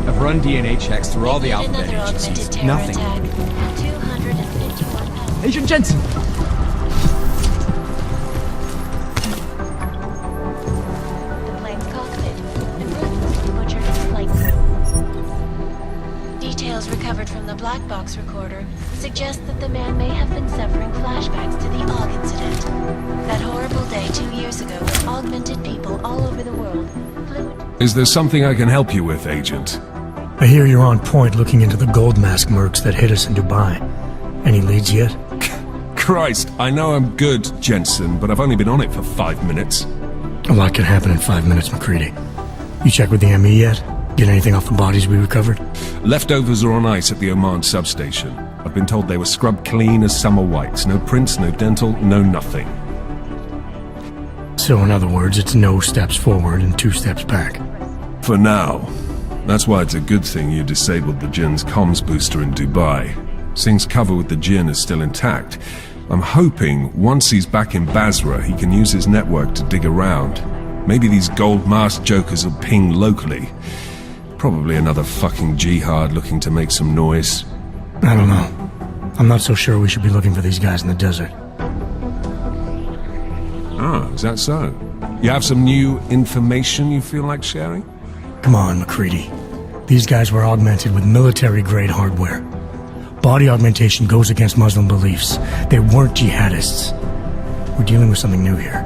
I've run DNA checks through all the alphabet agencies. Nothing. Agent Jensen! The plane's cockpit. Improvements to butcher its flight crew. Details recovered from the black box recorder suggest that the man may have been suffering flashbacks to the AUG incident. That horrible Is there something I can help you with, Agent? I hear you're on point looking into the gold mask mercs that hit us in Dubai. Any leads yet? Christ, I know I'm good, Jensen, but I've only been on it for 5 minutes. A lot can happen in 5 minutes, McCready. You check with the ME yet? Get anything off the bodies we recovered? Leftovers are on ice at the Oman substation. I've been told they were scrubbed clean as summer whites. No prints, no dental, no nothing. So in other words, it's no steps forward and 2 steps back. For now. That's why it's a good thing you disabled the Jin's comms booster in Dubai. Singh's cover with the Jin is still intact. I'm hoping once he's back in Basra, he can use his network to dig around. Maybe these gold mask jokers will ping locally. Probably another fucking jihad looking to make some noise. I don't know. I'm not so sure we should be looking for these guys in the desert. Ah, is that so? You have some new information you feel like sharing? Come on, McCready. These guys were augmented with military-grade hardware. Body augmentation goes against Muslim beliefs. They weren't jihadists. We're dealing with something new here.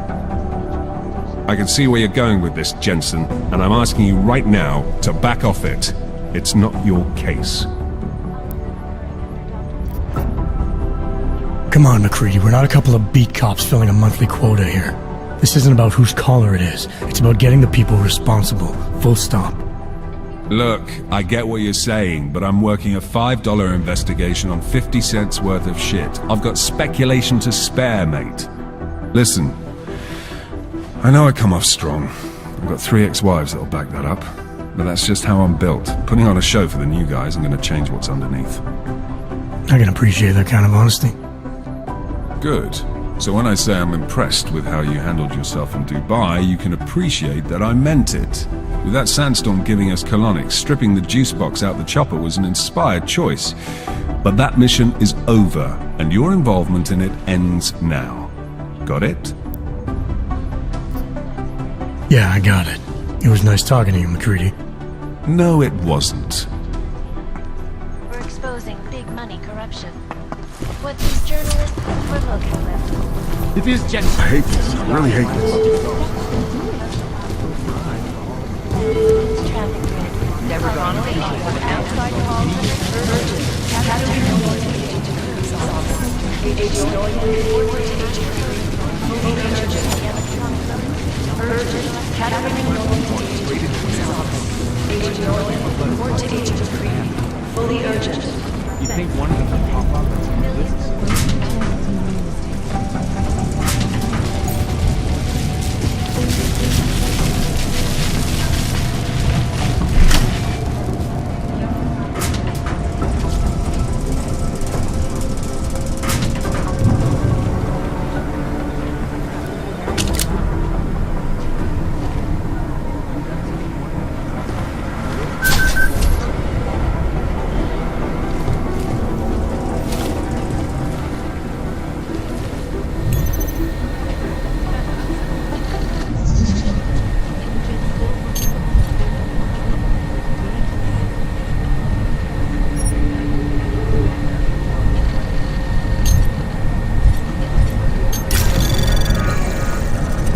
I can see where you're going with this, Jensen, and I'm asking you right now to back off it. It's not your case. Come on, McCready. We're not a couple of beat cops filling a monthly quota here. This isn't about whose collar it is. It's about getting the people responsible. Full stop. Look, I get what you're saying, but I'm working a $5 investigation on 50 cents worth of shit. I've got speculation to spare, mate. Listen, I know I come off strong. I've got 3 ex-wives that'll back that up. But that's just how I'm built. Putting on a show for the new guys, I'm gonna change what's underneath. I can appreciate that kind of honesty. Good. So when I say I'm impressed with how you handled yourself in Dubai, you can appreciate that I meant it. With that sandstorm giving us colonics, stripping the juice box out the chopper was an inspired choice. But that mission is over, and your involvement in it ends now. Got it? Yeah, I got it. It was nice talking to you, McCready. No, it wasn't. We're exposing big money corruption. What these journalists were looking with. It is Jensen. I hate this. I really hate this. Traffic grid. Never gone away. Outside calls. Fully urgent. You think one of them will pop up as on the list?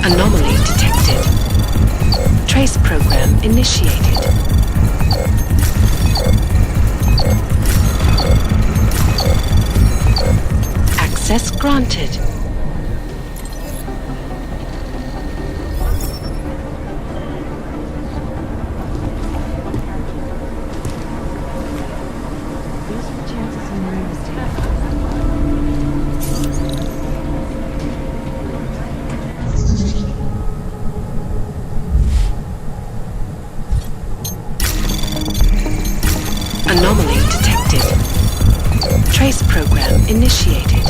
Anomaly detected. Trace program initiated. Access granted. Anomaly detected. Trace program initiated.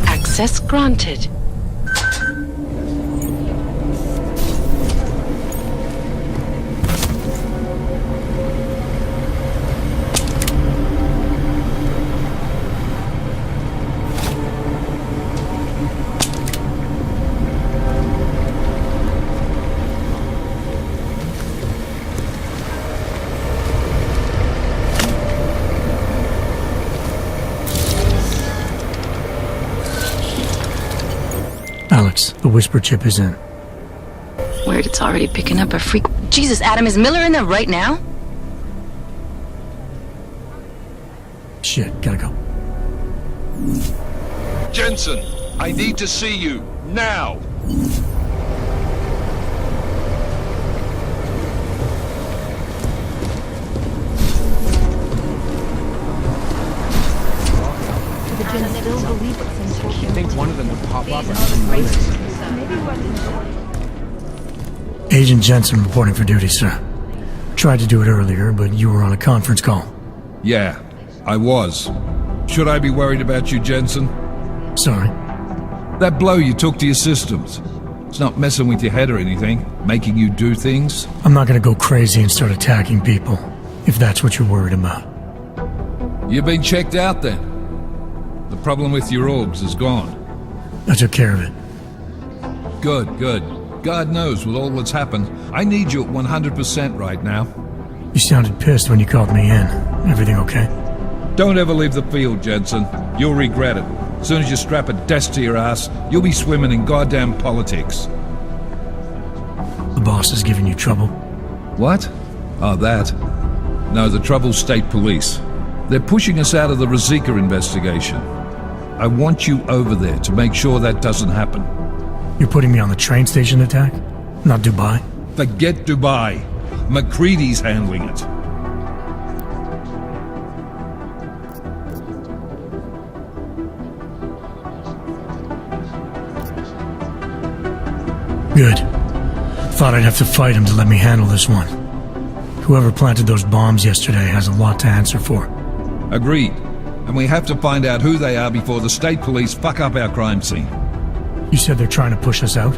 Access granted. whisper chip is in. Weird, it's already picking up a freak. Jesus, Adam, is Miller in there right now? Shit, gotta go. Jensen, I need to see you, now! I think one of them would pop up. Agent Jensen reporting for duty, sir. Tried to do it earlier, but you were on a conference call. Yeah, I was. Should I be worried about you, Jensen? Sorry. That blow you took to your systems. It's not messing with your head or anything, making you do things. I'm not gonna go crazy and start attacking people, if that's what you're worried about. You've been checked out then. The problem with your AUGS is gone. I took care of it. Good, good. God knows with all that's happened, I need you at 100% right now. You sounded pissed when you called me in. Everything okay? Don't ever leave the field, Jensen. You'll regret it. As soon as you strap a desk to your ass, you'll be swimming in goddamn politics. The boss is giving you trouble? What? Oh, that? No, the trouble's state police. They're pushing us out of the RUZICKA investigation. I want you over there to make sure that doesn't happen. You're putting me on the train station attack? Not Dubai? Forget Dubai. McCready's handling it. Good. Thought I'd have to fight him to let me handle this one. Whoever planted those bombs yesterday has a lot to answer for. Agreed. And we have to find out who they are before the state police fuck up our crime scene. You said they're trying to push us out?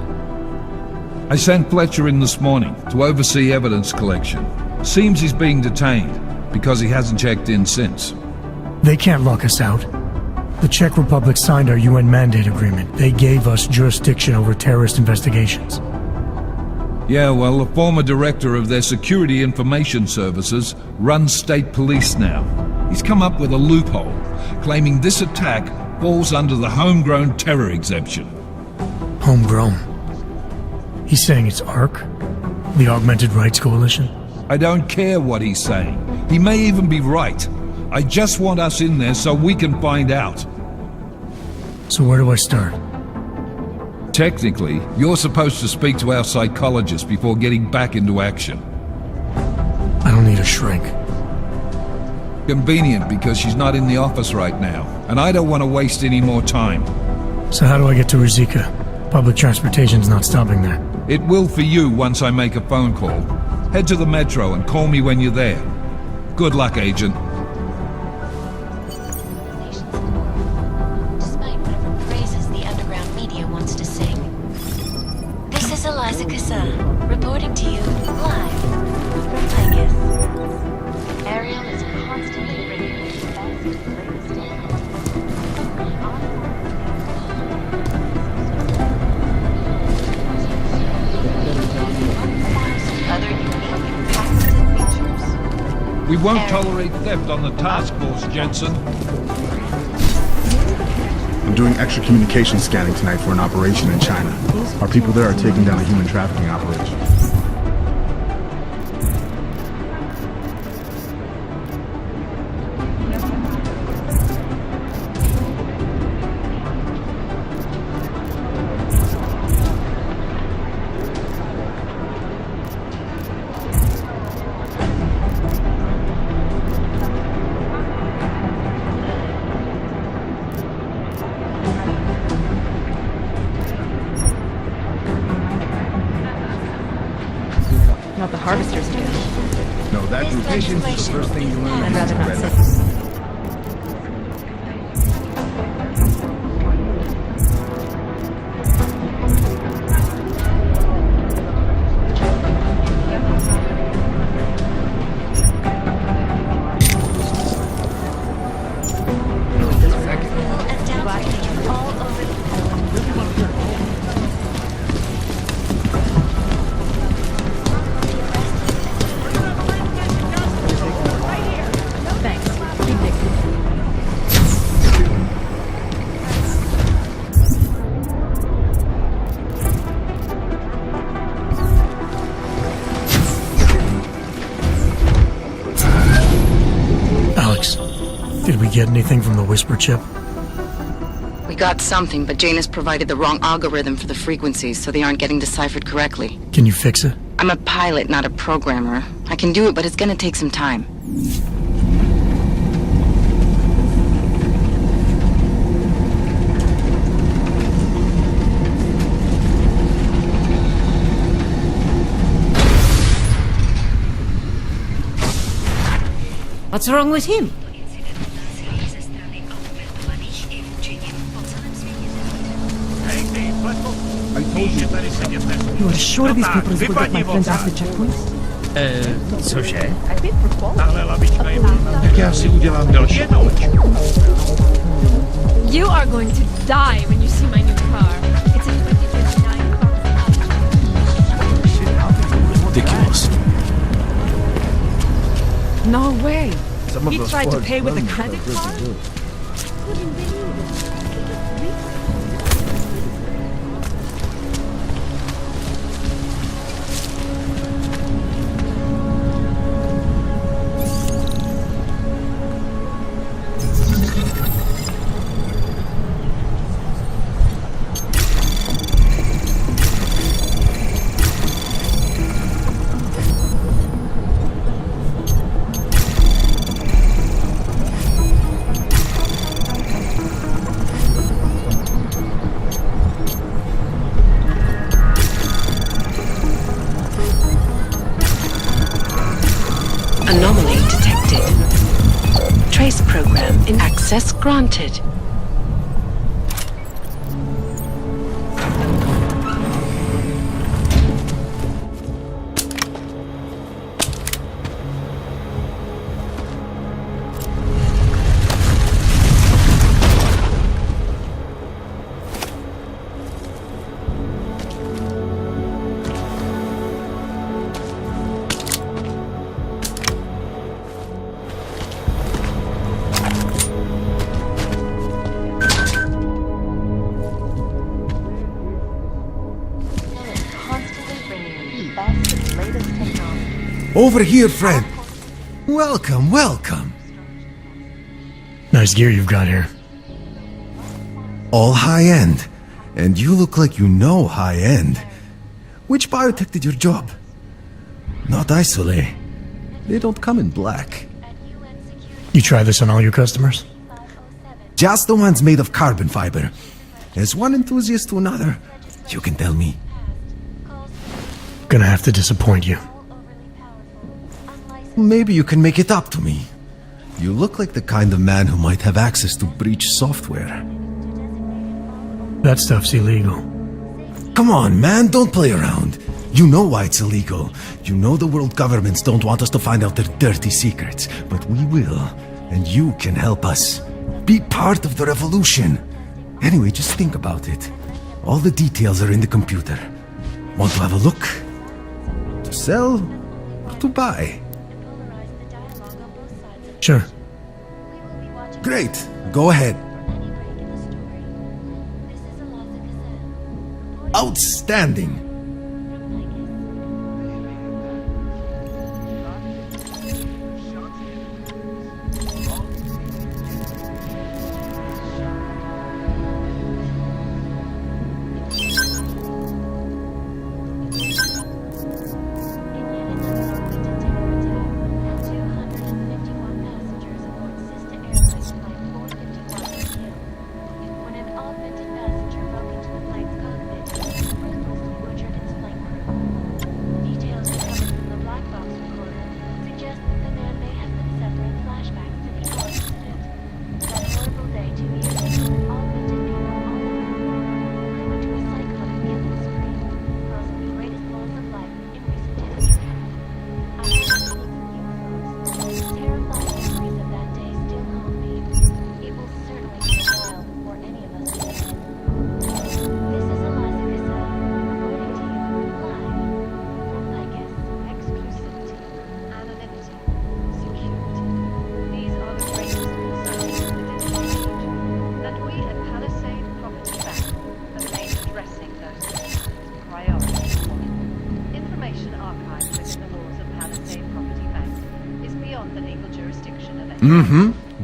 I sent Fletcher in this morning to oversee evidence collection. Seems he's being detained because he hasn't checked in since. They can't lock us out. The Czech Republic signed our UN mandate agreement. They gave us jurisdiction over terrorist investigations. Yeah, well, the former director of their security information services runs state police now. He's come up with a loophole, claiming this attack falls under the homegrown terror exemption. Homegrown? He's saying it's ARC? The Augmented Rights Coalition? I don't care what he's saying. He may even be right. I just want us in there so we can find out. So where do I start? Technically, you're supposed to speak to our psychologist before getting back into action. I don't need a shrink. Convenient because she's not in the office right now, and I don't want to waste any more time. So how do I get to RUZICKA? Public transportation's not stopping there. It will for you once I make a phone call. Head to the metro and call me when you're there. Good luck, Agent. Despite whatever praises the underground media wants to sing. This is Eliza Kassan, reporting to you live from Vegas. Ariel is constantly bringing you the best, latest other unique patented features. We won't tolerate theft on the task force, Jensen. I'm doing extra communication scanning tonight for an operation in China. Our people there are taking down a human trafficking operation. Not the harvesters again. No, that patience is the first thing you learn. I'd rather not say. Thanks. Did we get anything from the Whisper chip? We got something, but Jane has provided the wrong algorithm for the frequencies, so they aren't getting deciphered correctly. Can you fix it? I'm a pilot, not a programmer. I can do it, but it's gonna take some time. What's wrong with him? I told you. You are sure these people is what my friends asked the checkpoints? Cože? Tak já si udělám další kolečko. You are going to die when you see my new car. It's a 2059 car. Ridiculous. No way. Some of He those tried to Fords pay with a run credit really card? good. Couldn't believe it. Anomaly detected. Trace program in access granted. Over here, friend. Welcome, welcome. Nice gear you've got here. All high-end. And you look like you know high-end. Which biotech did your job? Not Isolate. They don't come in black. You try this on all your customers? Just the ones made of carbon fiber. As one enthusiast to another, you can tell me. Gonna have to disappoint you. Maybe you can make it up to me. You look like the kind of man who might have access to breach software. That stuff's illegal. Come on, man, don't play around. You know why it's illegal. You know the world governments don't want us to find out their dirty secrets. But we will, and you can help us. Be part of the revolution. Anyway, just think about it. All the details are in the computer. Want to have a look? To sell or to buy? Sure. Great. Go ahead. Outstanding.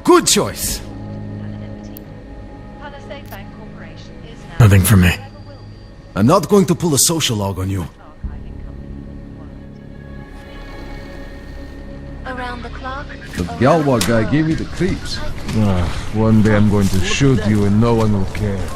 Good choice. Nothing for me. I'm not going to pull a social log on you. Around the clock? The Galwa guy gave me the creeps. One day I'm going to shoot you and no one will care.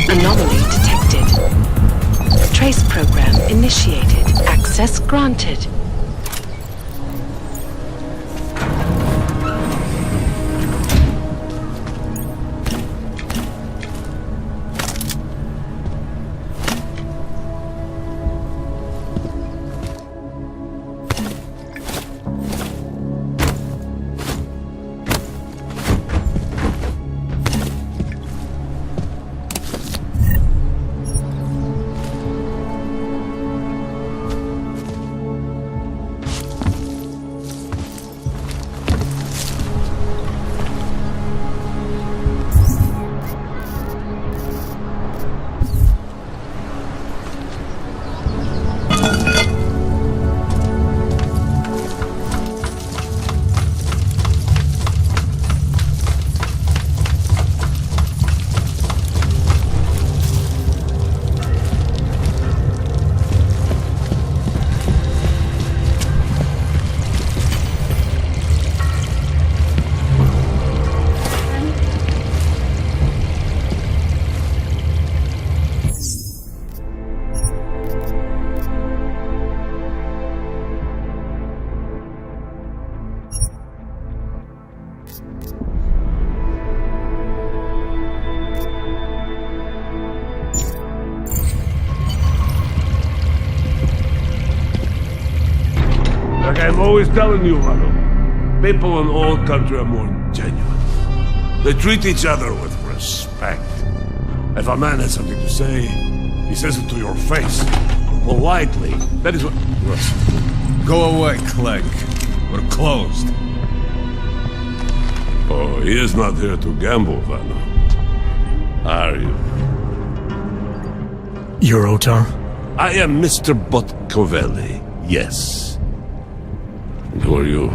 Anomaly detected. Trace program initiated. Access granted. Like I'm always telling you, Vano, people in all country are more genuine. They treat each other with respect. If a man has something to say, he says it to your face. Politely. That is what... Go away, Clegg. We're closed. Oh, he is not here to gamble, Vano. Are you? You're OTAR? I am Mr. Botkovelli, yes. And who are you?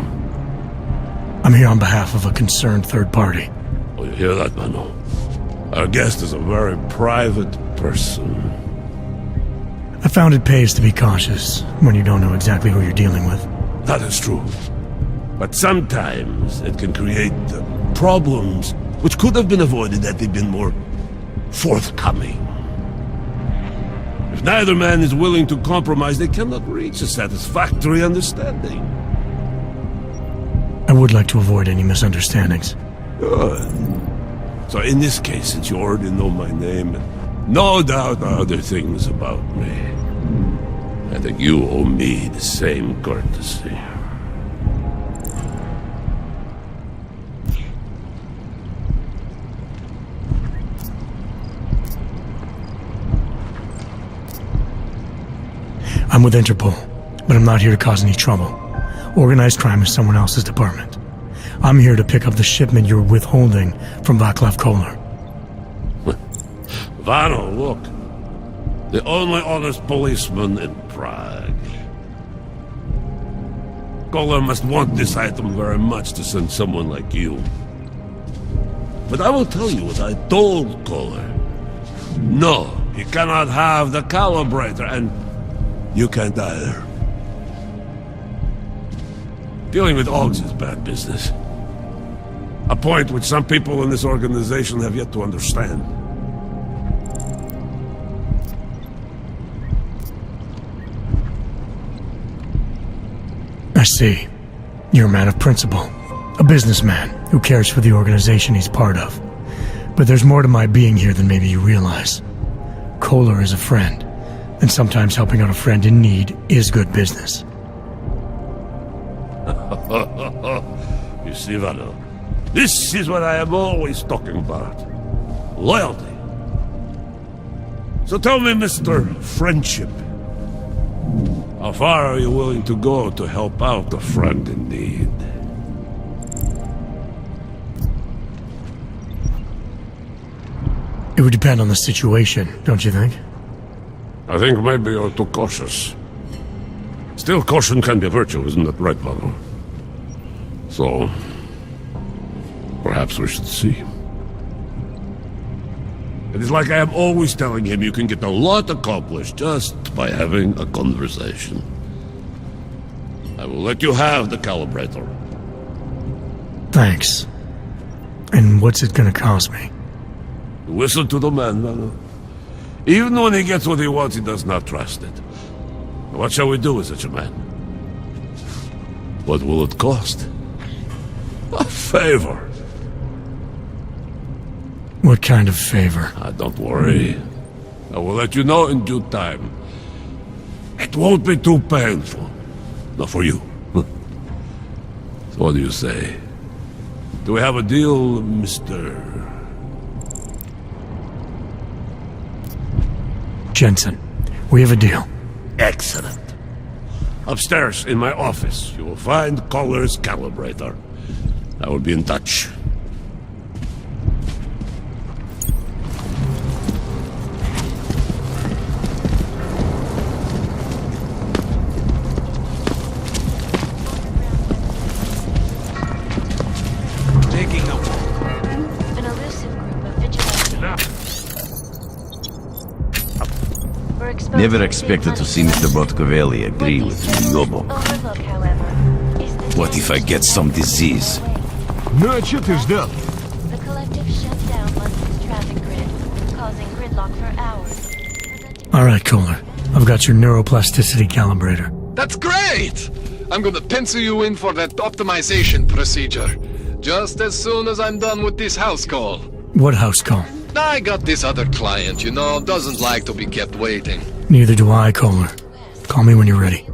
I'm here on behalf of a concerned third party. Oh, you hear that, Vano? Our guest is a very private person. I found it pays to be cautious when you don't know exactly who you're dealing with. That is true. But sometimes it can create problems which could have been avoided had they been more forthcoming. If neither man is willing to compromise, they cannot reach a satisfactory understanding. I would like to avoid any misunderstandings. Good. So in this case, since you already know my name, and no doubt other things about me, I think you owe me the same courtesy. I'm with Interpol, but I'm not here to cause any trouble. Organized crime is someone else's department. I'm here to pick up the shipment you're withholding from VACLAV KOLLER. Vano, look. The only honest policeman in Prague. KOLLER must want this item very much to send someone like you. But I will tell you what I told KOLLER. No, he cannot have the calibrator, and you can't either. Dealing with AUGS is bad business. A point which some people in this organization have yet to understand. I see. You're a man of principle. A businessman who cares for the organization he's part of. But there's more to my being here than maybe you realize. KOLLER is a friend, and sometimes helping out a friend in need is good business. You see, Vado, this is what I am always talking about. Loyalty. So tell me, Mr. Friendship, how far are you willing to go to help out a friend in need? It would depend on the situation, don't you think? I think maybe you're too cautious. Still, caution can be a virtue, isn't that right, Vado? So, perhaps we should see. It is like I am always telling him, you can get a lot accomplished just by having a conversation. I will let you have the calibrator. Thanks. And what's it gonna cost me? Listen to the man, Vado. Even when he gets what he wants, he does not trust it. What shall we do with such a man? What will it cost? A favor. What kind of favor? Don't worry. I will let you know in due time. It won't be too painful. Not for you. So what do you say? Do we have a deal, Mr. Jensen, we have a deal. Excellent. Upstairs in my office, you will find KOLLER's calibrator. I will be in touch. Taking a walk. An elusive group of vigilantes. Never expected to see Mr. Botkovelli agree with Lobo. What if I get some disease? Ну а что ты ждал? The collective shut down London's traffic grid, causing gridlock for hours. All right, KOLLER. I've got your neuroplasticity calibrator. That's great! I'm gonna pencil you in for that optimization procedure. Just as soon as I'm done with this house call. What house call? I got this other client, you know, doesn't like to be kept waiting. Neither do I, KOLLER. Call me when you're ready.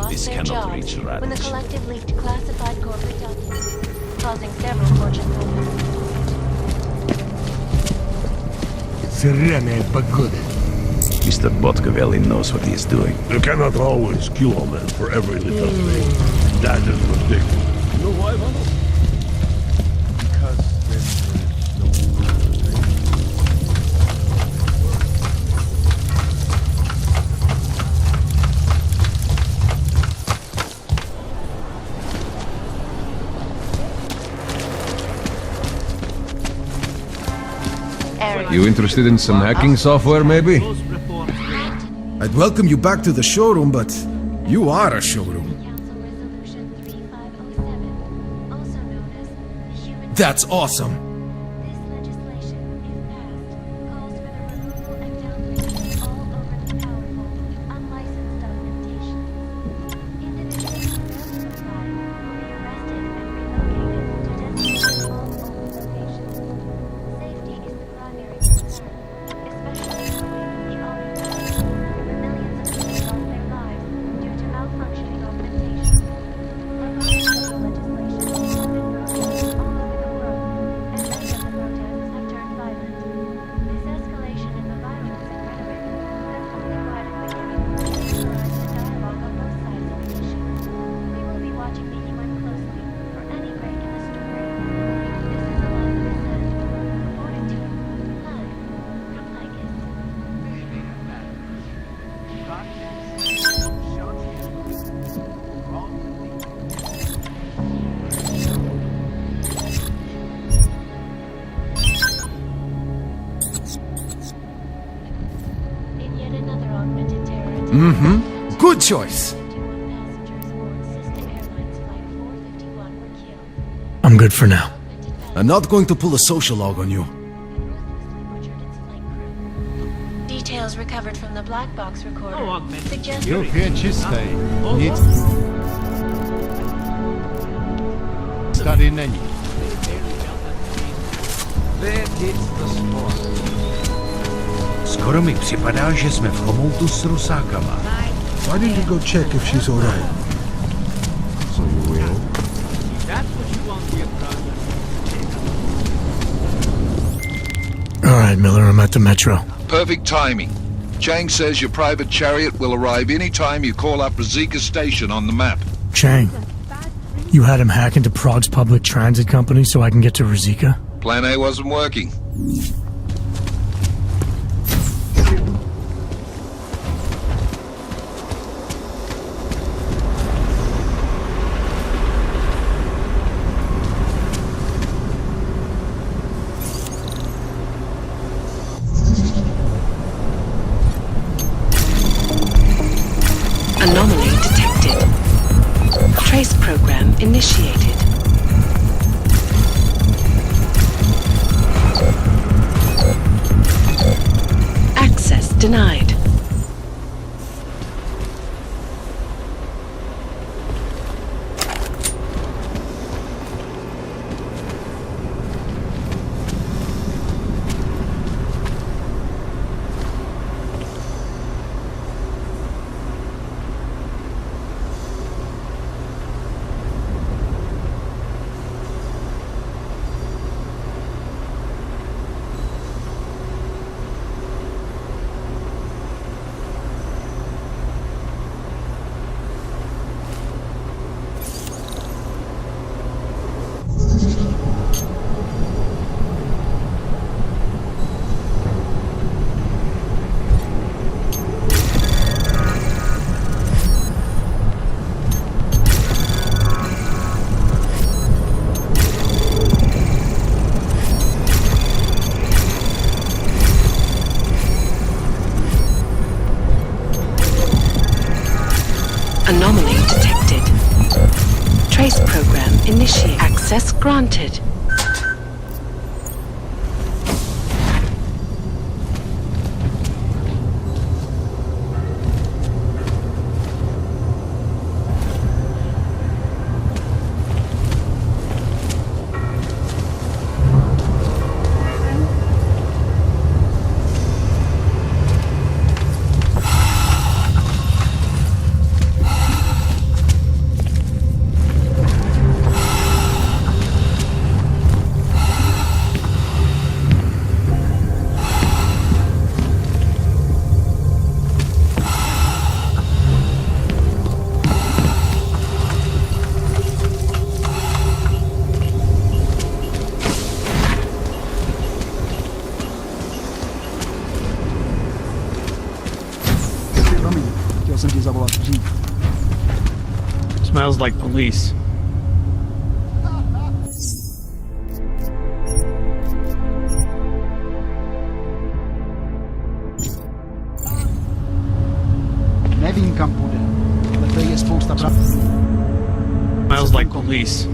This cannot reach Radish. When the collective leaked classified corporate documents, causing several fortunes over. Сраная погода. Mr. Botkovelli knows what he is doing. You cannot always kill a man for every little thing. That is ridiculous. You know why, Vado? You interested in some hacking software, maybe? I'd welcome you back to the showroom, but you are a showroom. That's awesome. Mm-hmm. Good choice. I'm good for now. I'm not going to pull a social log on you. Details recovered from the black box recorder suggest... You're here, чистой. Need... Tady není. Skoro mi připadá, že jsme v chomoutu s rusákama. Why didn't you go check if she's all right? So you will? All right, Miller, I'm at the metro. Perfect timing. Chang says your private chariot will arrive any time you call up RUZICKA station on the map. Chang, you had him hack into Prague's public transit company so I can get to RUZICKA? Plan A wasn't working. Anomaly detected. Trace program initiated. Access denied. Anomaly detected. Trace program initiate. Access granted. Smells like police. Nevím, kam půjde, ale tady je spousta pravd. Smells like police.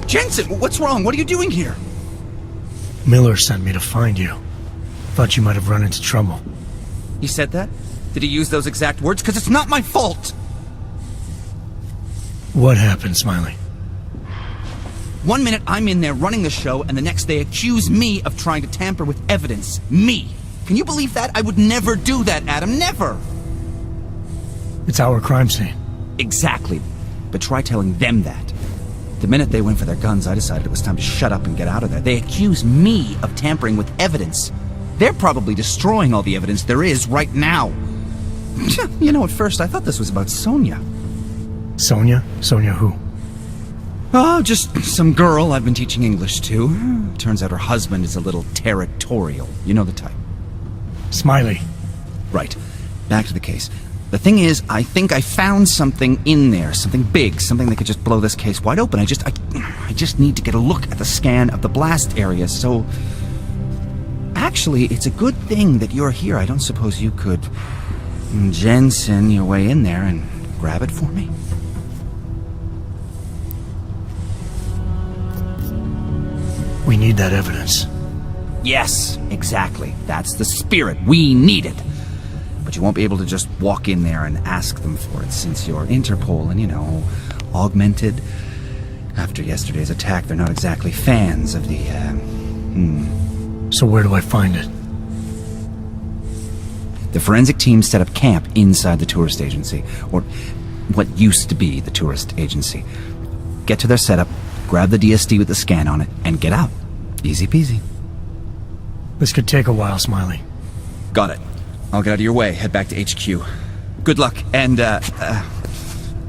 Jensen, what's wrong? What are you doing here? Miller sent me to find you. Thought you might have run into trouble. He said that? Did he use those exact words? Because it's not my fault! What happened, Smiley? 1 minute I'm in there running the show, and the next they accuse me of trying to tamper with evidence. Me! Can you believe that? I would never do that, Adam. Never! It's our crime scene. Exactly. But try telling them that. The minute they went for their guns, I decided it was time to shut up and get out of there. They accuse me of tampering with evidence. They're probably destroying all the evidence there is right now. You know, at first I thought this was about Sonia. Sonia? Sonia who? Oh, just some girl I've been teaching English to. Turns out her husband is a little territorial. You know the type. Smiley. Right. Back to the case. The thing is, I think I found something in there. Something big. Something that could just blow this case wide open. I just need to get a look at the scan of the blast area, so... Actually, it's a good thing that you're here. I don't suppose you could... Jensen your way in there and grab it for me? We need that evidence. Yes, exactly. That's the spirit. We need it. But you won't be able to just walk in there and ask them for it, since you're Interpol and, you know, augmented. After yesterday's attack, they're not exactly fans of the, So where do I find it? The forensic team set up camp inside the tourist agency, or what used to be the tourist agency. Get to their setup, grab the DSD with the scan on it, and get out. Easy peasy. This could take a while, Smiley. Got it. I'll get out of your way, head back to HQ. Good luck, and,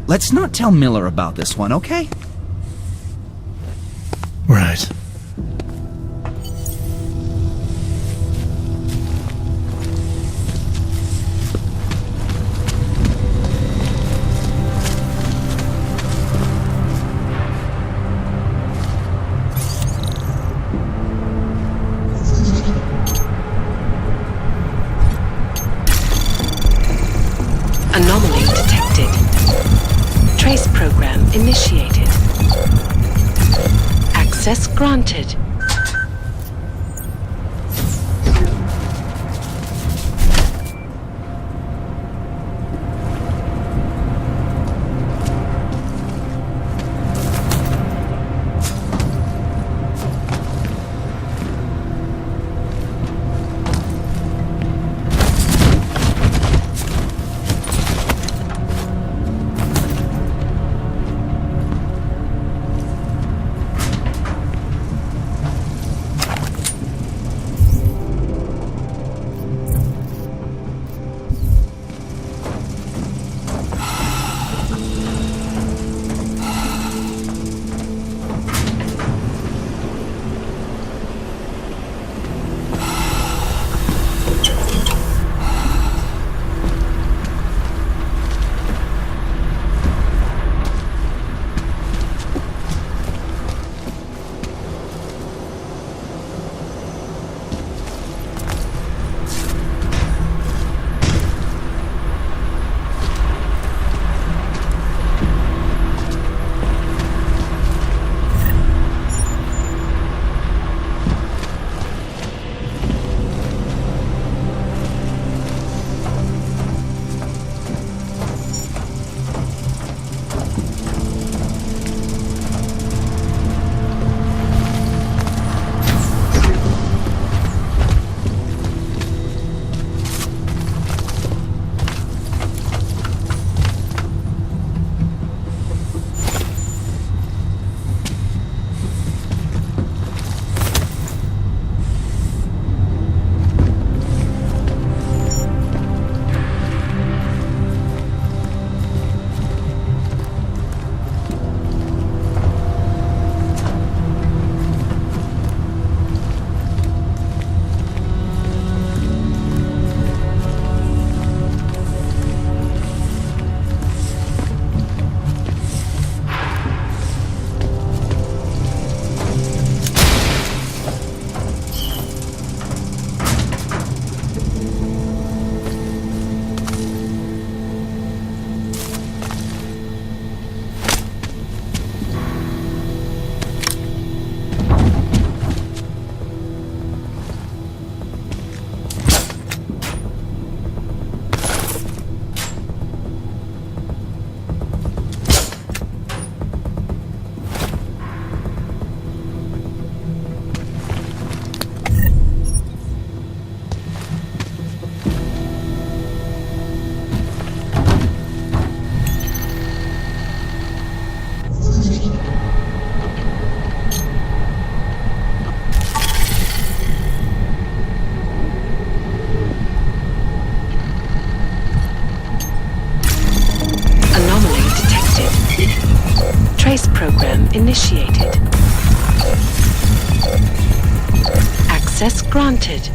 let's not tell Miller about this one, okay? Right. Anomaly detected. Trace program initiated. Access granted. Access granted.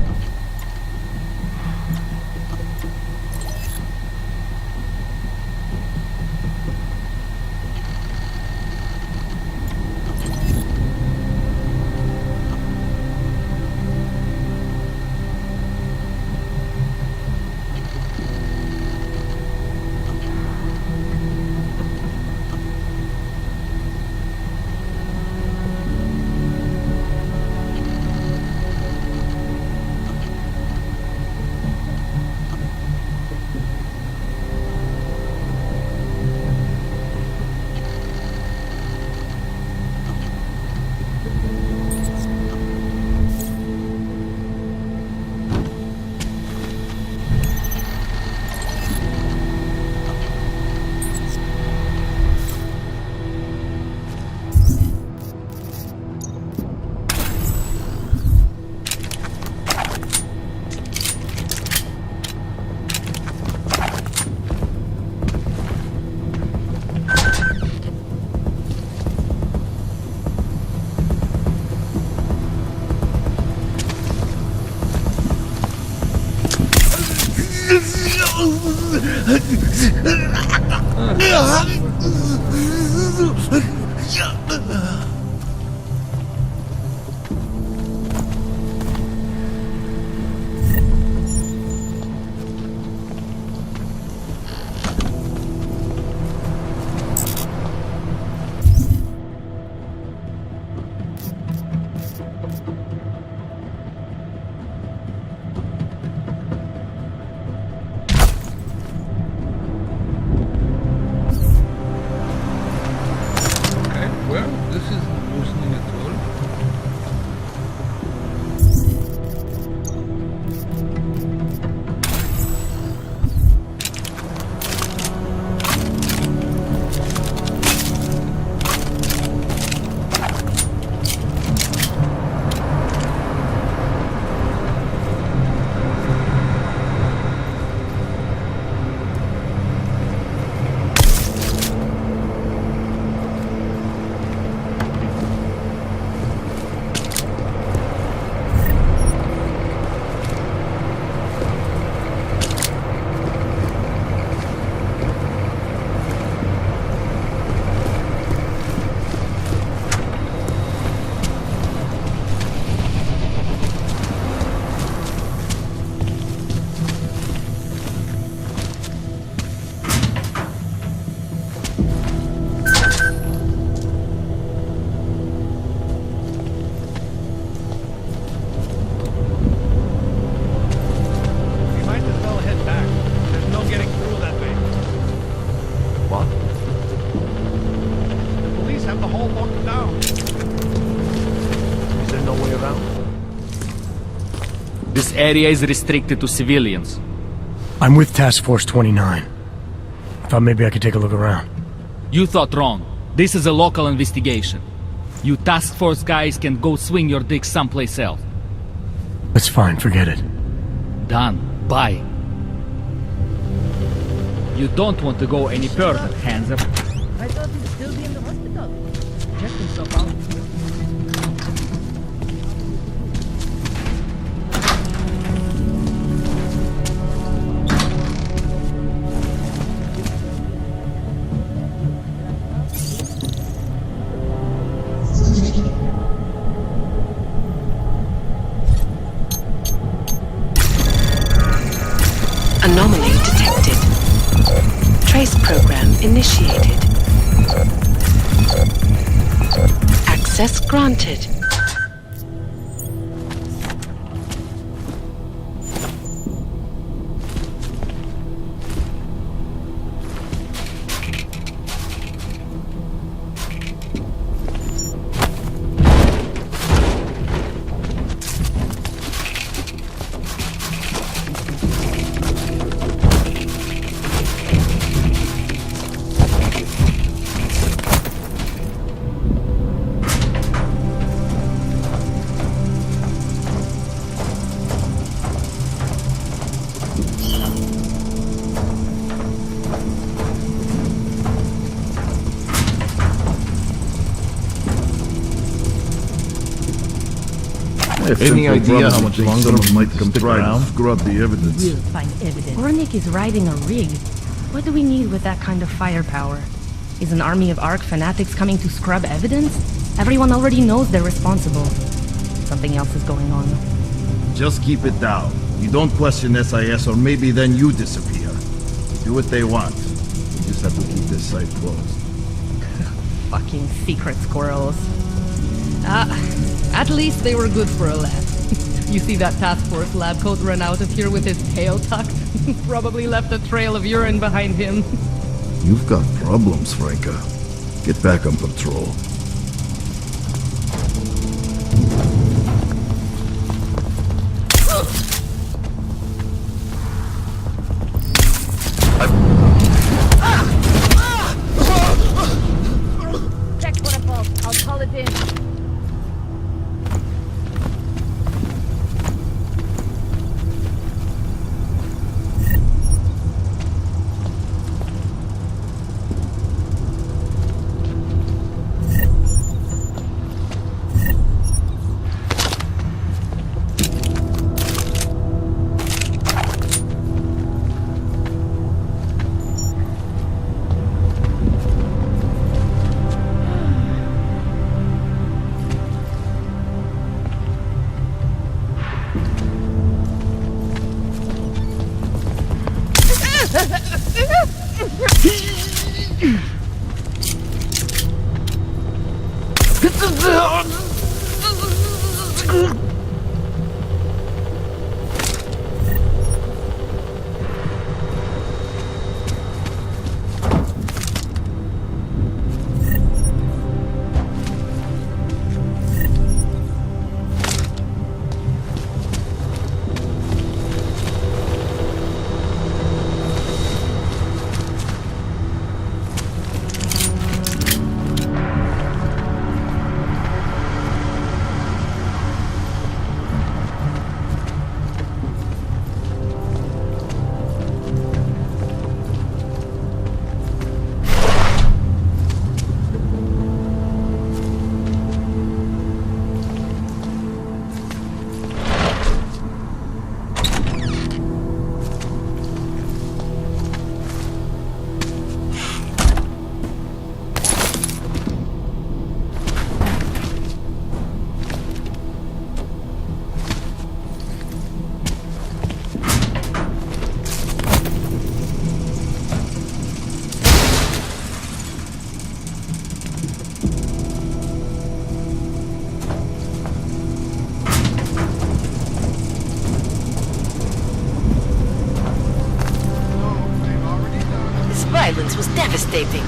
This area is restricted to civilians. I'm with Task Force 29. I thought maybe I could take a look around. You thought wrong. This is a local investigation. You task force guys can go swing your dick someplace else. That's fine, forget it. Done. Bye. You don't want to go any further, hands up. I thought he'd still be in the hospital. Checked himself out. Anomaly detected. Trace program initiated. Access granted. Any idea how much longer someone might come stick try around? to scrub the evidence? We'll find evidence. Ornik is riding a rig. What do we need with that kind of firepower? Is an army of ARC fanatics coming to scrub evidence? Everyone already knows they're responsible. Something else is going on. Just keep it down. You don't question SIS or maybe then you disappear. Do what they want. We just have to keep this site closed. Fucking secret squirrels. At least they were good for a laugh. You see that task force lab coat run out of here with his tail tucked? Probably left a trail of urine behind him. You've got problems, Franca. Get back on patrol. Check protocol. I'll call it in. Violence was devastating.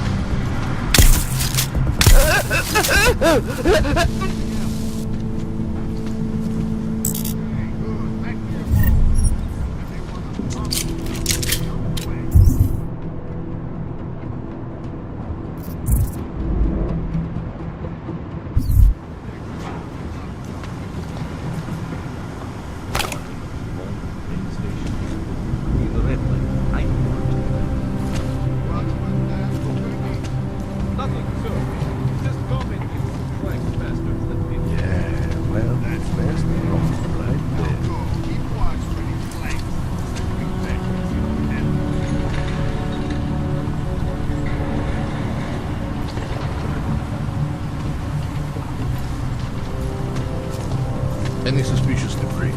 Any suspicious debris?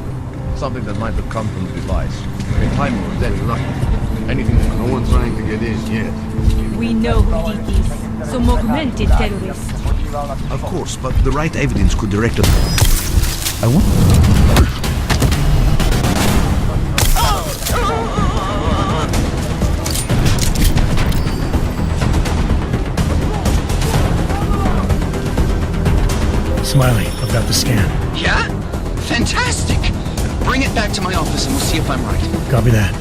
Something that might have come from the device. In time or dead, nothing. Anything. No one trying to get in yet. We know who did this. Some augmented terrorist. Of course, but the right evidence could direct us. I want. Smiley, I've got the scan. Yeah? Fantastic! Bring it back to my office and we'll see if I'm right. Copy that.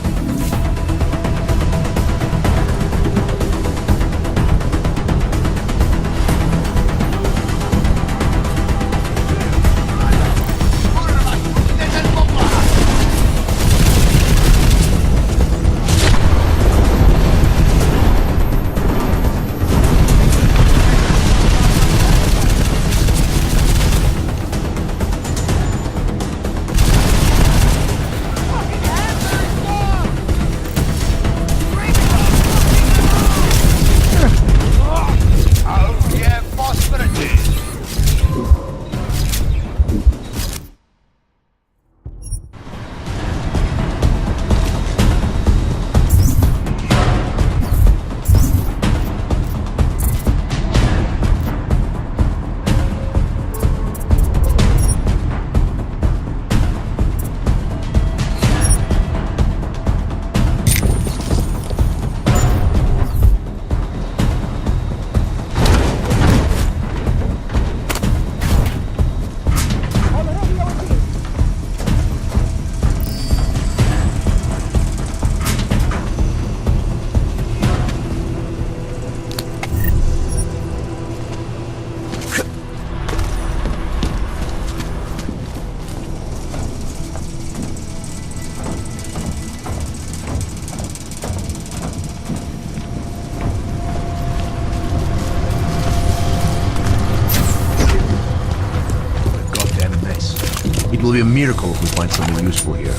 It will be a miracle if we find something useful here.